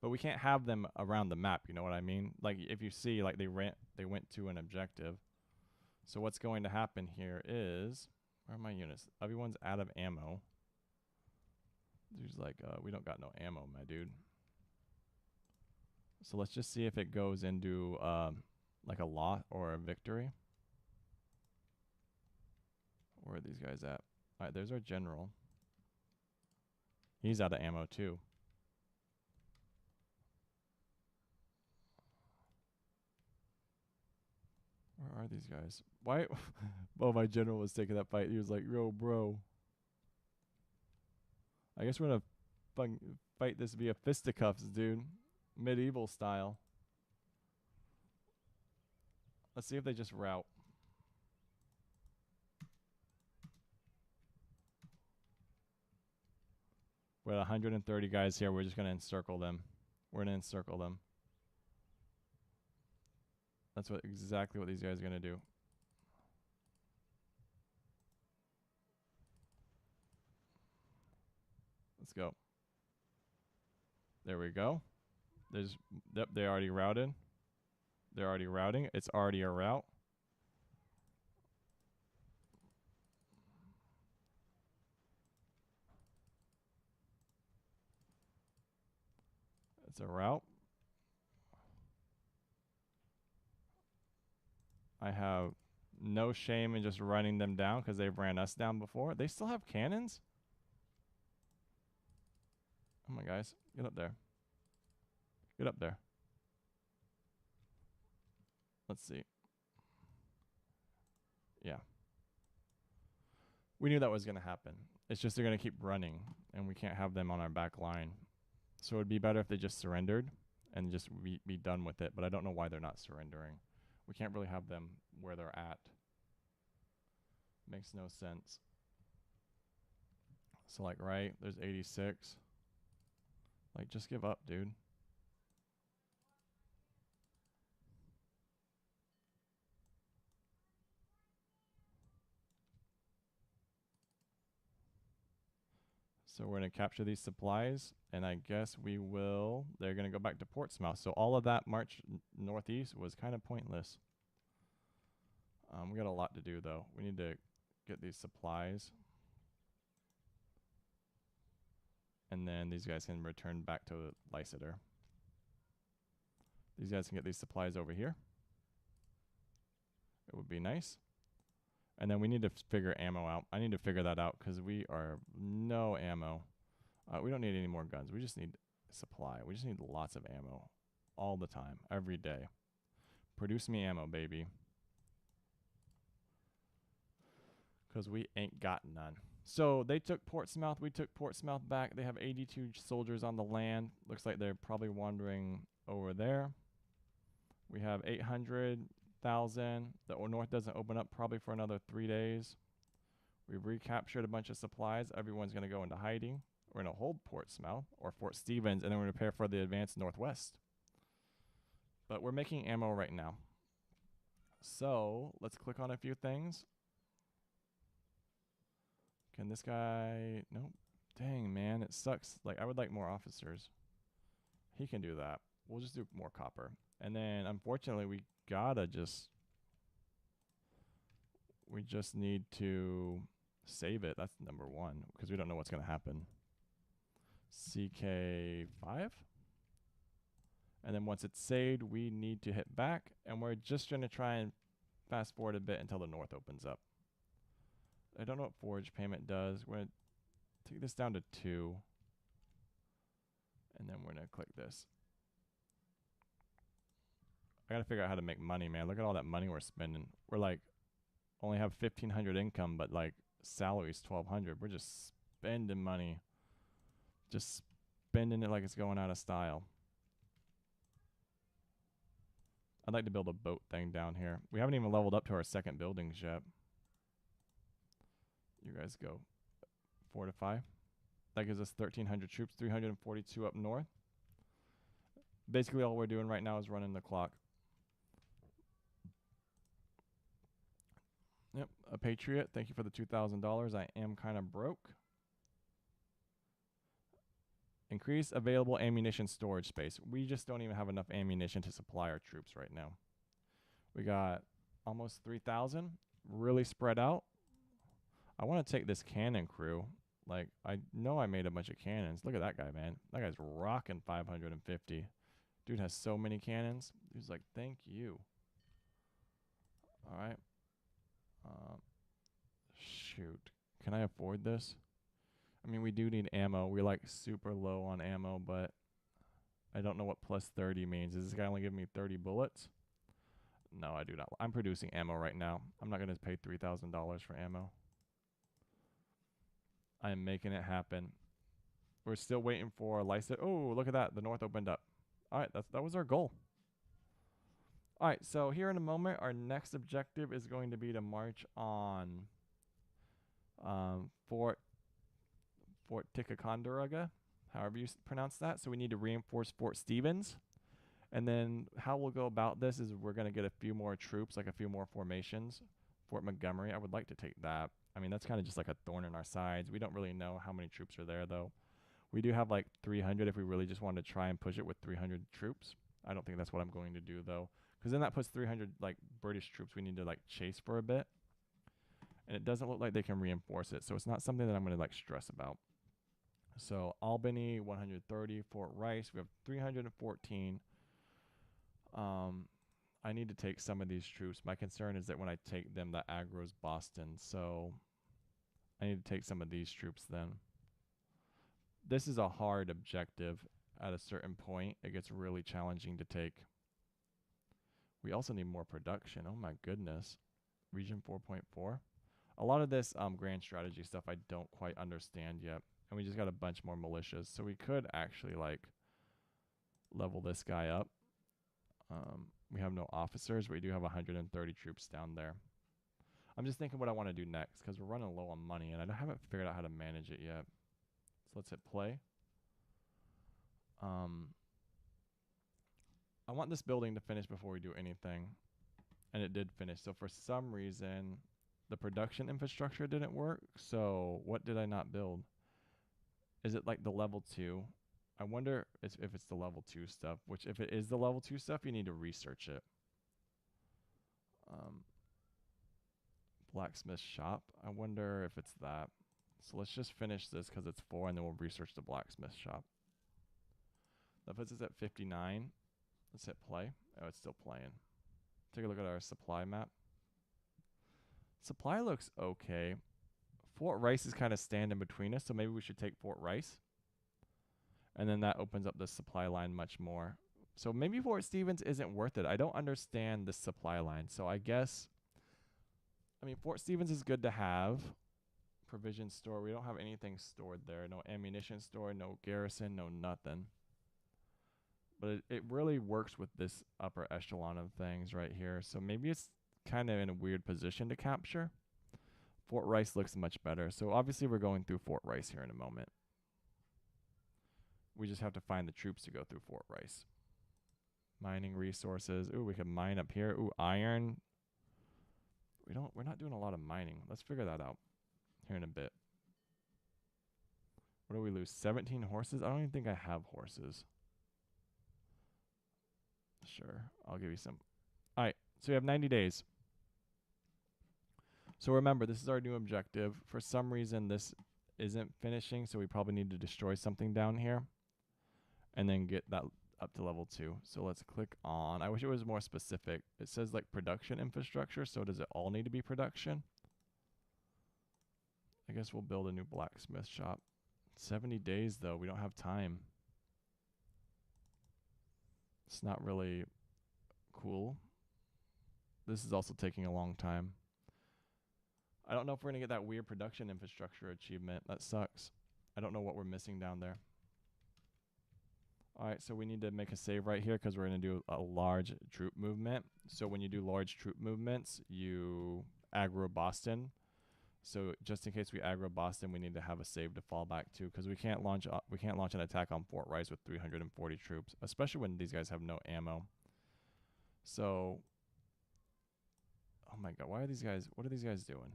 But we can't have them around the map, you know what I mean? Like, if you see, like, they went to an objective. So what's going to happen here is... Where are my units? Everyone's out of ammo. Dude's like, we don't got no ammo, my dude. So let's just see if it goes into, like, a loss or a victory. Where are these guys at? Alright, there's our general. He's out of ammo, too. Where are these guys? Why? Oh, my general was taking that fight. He was like, yo, bro. I guess we're going to fight this via fisticuffs, dude. Medieval style. Let's see if they just rout. We're at 130 guys here. We're just going to encircle them. We're going to encircle them. That's exactly what these guys are going to do. Let's go. There we go. Yep, they already routed. They're already routing. It's already a rout. It's a rout. I have no shame in just running them down because they've ran us down before. They still have cannons? Come on, guys. Get up there. Get up there. Let's see. Yeah. We knew that was going to happen. It's just they're going to keep running, and we can't have them on our back line. So it would be better if they just surrendered and just be done with it. But I don't know why they're not surrendering. We can't really have them where they're at. Makes no sense. So, like, right, there's 86. Like, just give up, dude. So we're going to capture these supplies, and I guess we will... They're going to go back to Portsmouth. So all of that march northeast was kind of pointless. We got a lot to do, though. We need to get these supplies. And then these guys can return back to Lysander. These guys can get these supplies over here. It would be nice. And then we need to figure ammo out. I need to figure that out because we are no ammo. We don't need any more guns. We just need supply. We just need lots of ammo all the time, every day. Produce me ammo, baby. Because we ain't got none. So they took Portsmouth. We took Portsmouth back. They have 82 soldiers on the land. Looks like they're probably wandering over there. We have 800,000. The north doesn't open up probably for another 3 days. We've recaptured a bunch of supplies. Everyone's going to go into hiding. We're going to hold Portsmouth or Fort Stevens, and then we're going to prepare for the advance northwest. But we're making ammo right now. So let's click on a few things. Can this guy... Nope. Dang, man, it sucks. Like, I would like more officers. He can do that. We'll just do more copper. And then, unfortunately, we gotta just... We just need to save it. That's number one, because we don't know what's going to happen. CK5. And then once it's saved, we need to hit back. And we're just going to try and fast forward a bit until the north opens up. I don't know what forage payment does. We're going to take this down to 2. And then we're going to click this. I got to figure out how to make money, man. Look at all that money we're spending. We're like, only have 1,500 income, but like salary's 1,200. We're just spending money. Just spending it like it's going out of style. I'd like to build a boat thing down here. We haven't even leveled up to our second buildings yet. You guys go fortify. That gives us 1,300 troops, 342 up north. Basically, all we're doing right now is running the clock. Yep, a Patriot. Thank you for the $2,000. I am kind of broke. Increase available ammunition storage space. We just don't even have enough ammunition to supply our troops right now. We got almost 3,000. Really spread out. I want to take this cannon crew. Like, I know I made a bunch of cannons. Look at that guy, man. That guy's rocking 550. Dude has so many cannons. He's like, thank you. All right. Shoot. Can I afford this? I mean, we do need ammo. We're like super low on ammo, but I don't know what plus 30 means. Is this guy only giving me 30 bullets? No, I do not. I'm producing ammo right now. I'm not going to pay $3,000 for ammo. I am making it happen. We're still waiting for license. Oh, look at that. The north opened up. All right, that was our goal. All right, so here in a moment, our next objective is going to be to march on Fort Ticonderoga, however you pronounce that. So we need to reinforce Fort Stevens. And then how we'll go about this is we're going to get a few more troops, like a few more formations. Fort Montgomery, I would like to take that. I mean, that's kind of just like a thorn in our sides. We don't really know how many troops are there, though. We do have like 300 if we really just wanted to try and push it with 300 troops. I don't think that's what I'm going to do, though, because then that puts 300 like British troops we need to like chase for a bit. And it doesn't look like they can reinforce it, so it's not something that I'm going to like stress about. So Albany, 130. Fort Rice, we have 314. I need to take some of these troops. My concern is that when I take them, that aggro's Boston. So I need to take some of these troops then. This is a hard objective at a certain point. It gets really challenging to take. We also need more production. Oh my goodness. Region 4.4. A lot of this grand strategy stuff I don't quite understand yet. And we just got a bunch more militias. So we could actually like level this guy up. We have no officers, but we do have 130 troops down there. I'm just thinking what I want to do next because we're running low on money and I haven't figured out how to manage it yet. So let's hit play. I want this building to finish before we do anything. And it did finish. So for some reason, the production infrastructure didn't work. So what did I not build? Is it like the level 2? I wonder if it's the level 2 stuff, which if it is the level 2 stuff, you need to research it. Blacksmith shop. I wonder if it's that. So let's just finish this because it's 4 and then we'll research the blacksmith shop. That puts us at 59. Let's hit play. Oh, it's still playing. Take a look at our supply map. Supply looks okay. Fort Rice is kind of standing between us, so maybe we should take Fort Rice. And then that opens up the supply line much more. So maybe Fort Stevens isn't worth it. I don't understand the supply line. So I guess, I mean, Fort Stevens is good to have. Provision store. We don't have anything stored there. No ammunition store, no garrison, no nothing. But it really works with this upper echelon of things right here. So maybe it's kind of in a weird position to capture. Fort Rice looks much better. So obviously we're going through Fort Rice here in a moment. We just have to find the troops to go through Fort Rice. Mining resources. Ooh, we can mine up here. Ooh, iron. We're not doing a lot of mining. Let's figure that out here in a bit. What do we lose? 17 horses? I don't even think I have horses. Sure, I'll give you some. All right, so we have 90 days. So remember, this is our new objective. For some reason, this isn't finishing, so we probably need to destroy something down here and then get that up to level 2. So let's click on, I wish it was more specific. It says like production infrastructure, so does it all need to be production? I guess we'll build a new blacksmith shop. 70 days though, we don't have time. It's not really cool. This is also taking a long time. I don't know if we're going to get that weird production infrastructure achievement. That sucks. I don't know what we're missing down there. All right, so we need to make a save right here because we're going to do a large troop movement. So when you do large troop movements, you aggro Boston. So just in case we aggro Boston, we need to have a save to fall back to because we can't launch an attack on Fort Rice with 340 troops, especially when these guys have no ammo. So, oh my god, what are these guys doing?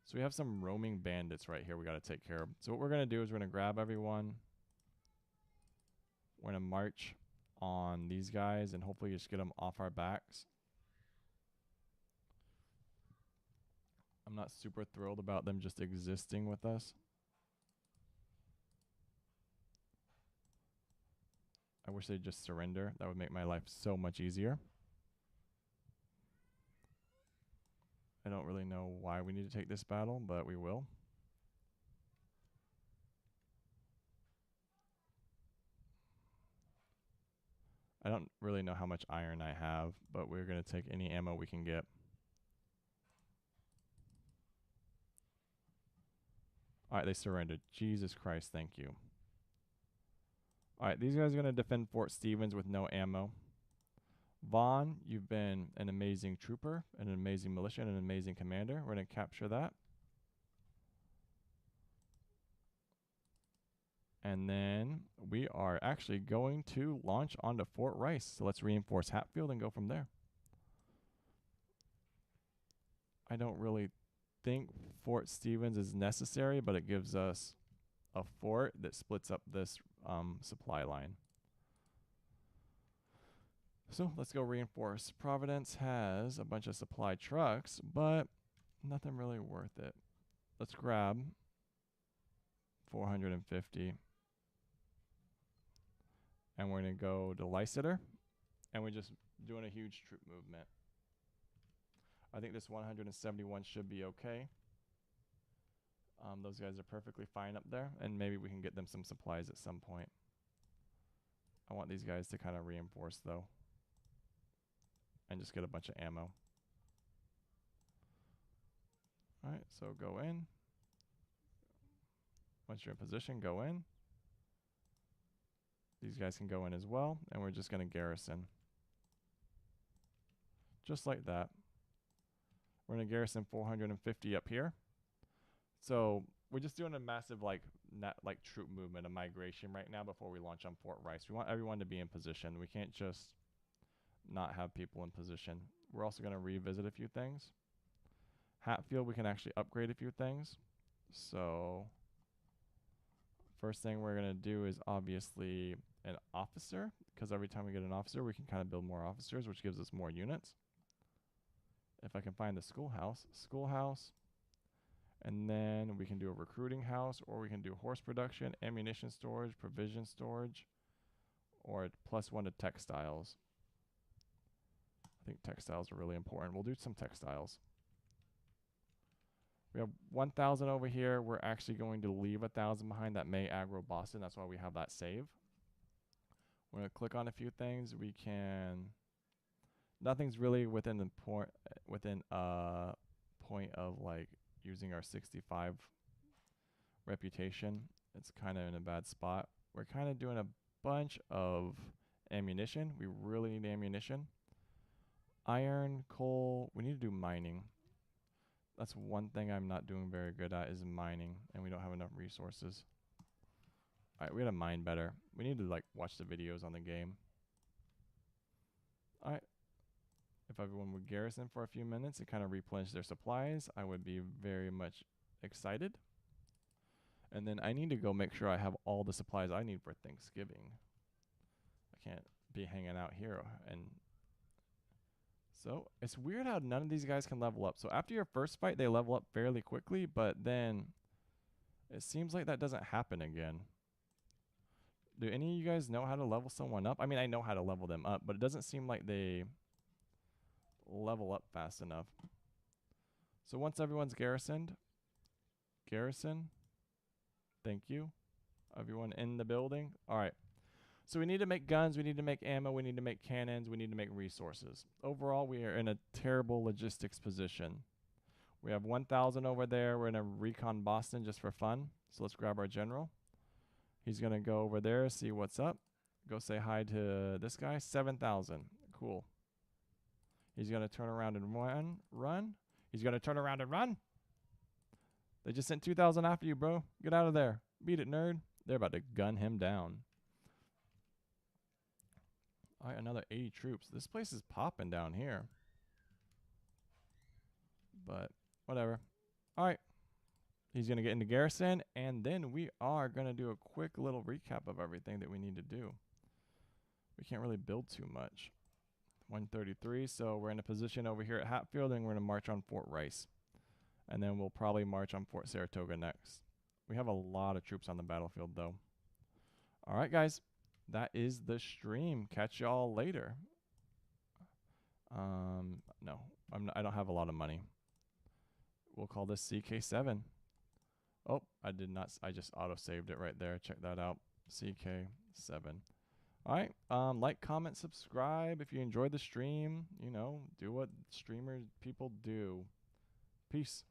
So we have some roaming bandits right here we got to take care of. So what we're going to do is we're going to grab everyone. We're going to march on these guys and hopefully just get them off our backs. I'm not super thrilled about them just existing with us. I wish they'd just surrender. That would make my life so much easier. I don't really know why we need to take this battle, but we will. I don't really know how much iron I have, but we're going to take any ammo we can get. All right, they surrendered. Jesus Christ, thank you. All right, these guys are going to defend Fort Stevens with no ammo. Vaughn, you've been an amazing trooper, an amazing militia, and an amazing commander. We're going to capture that. And then we are actually going to launch onto Fort Rice. So let's reinforce Hatfield and go from there. I don't really think Fort Stevens is necessary, but it gives us a fort that splits up this supply line. So let's go reinforce. Providence has a bunch of supply trucks, but nothing really worth it. Let's grab 450. And we're going to go to Lysander. And we're just doing a huge troop movement. I think this 171 should be okay. Those guys are perfectly fine up there. And maybe we can get them some supplies at some point. I want these guys to kind of reinforce, though. And just get a bunch of ammo. Alright, so go in. Once you're in position, go in. These guys can go in as well. And we're just going to garrison. Just like that. We're going to garrison 450 up here. So we're just doing a massive troop movement, a migration right now before we launch on Fort Rice. We want everyone to be in position. We can't just not have people in position. We're also going to revisit a few things. Hatfield, we can actually upgrade a few things. So first thing we're going to do is obviously an officer, because every time we get an officer, we can kind of build more officers, which gives us more units. If I can find the schoolhouse, and then we can do a recruiting house, or we can do horse production, ammunition storage, provision storage, or +1 to textiles. I think textiles are really important. We'll do some textiles. We have 1,000 over here. We're actually going to leave 1,000 behind. That may aggro Boston. That's why we have that save. We're going to click on a few things. We can... Nothing's really within the point of like using our 65 reputation. It's kind of in a bad spot. We're kind of doing a bunch of ammunition. We really need ammunition. Iron, coal. We need to do mining. That's one thing I'm not doing very good at is mining, and we don't have enough resources. All right, we gotta mine better. We need to like watch the videos on the game. All right. If everyone would garrison for a few minutes and kind of replenish their supplies, I would be very much excited. And then I need to go make sure I have all the supplies I need for Thanksgiving. I can't be hanging out here. And so it's weird how none of these guys can level up. So after your first fight, they level up fairly quickly, but then it seems like that doesn't happen again. Do any of you guys know how to level someone up? I mean, I know how to level them up, but it doesn't seem like they level up fast enough. So once everyone's garrisoned, garrison, thank you. Everyone in the building. All right. So we need to make guns, we need to make ammo, we need to make cannons, we need to make resources. Overall, we are in a terrible logistics position. We have 1,000 over there. We're going to recon Boston just for fun. So let's grab our general. He's going to go over there, see what's up. Go say hi to this guy. 7,000. Cool. He's going to turn around and run. He's going to turn around and run. They just sent 2,000 after you, bro. Get out of there. Beat it, nerd. They're about to gun him down. All right, another 80 troops. This place is popping down here. But whatever. All right. He's going to get into garrison, and then we are going to do a quick little recap of everything that we need to do. We can't really build too much. 133, so we're in a position over here at Hatfield, and we're going to march on Fort Rice. And then we'll probably march on Fort Saratoga next. We have a lot of troops on the battlefield, though. All right, guys. That is the stream. Catch y'all later. No, I don't have a lot of money. We'll call this CK7. Oh, I did not. I just auto-saved it right there. Check that out. CK7. All right. Like, comment, subscribe. If you enjoyed the stream, you know, do what streamer people do. Peace.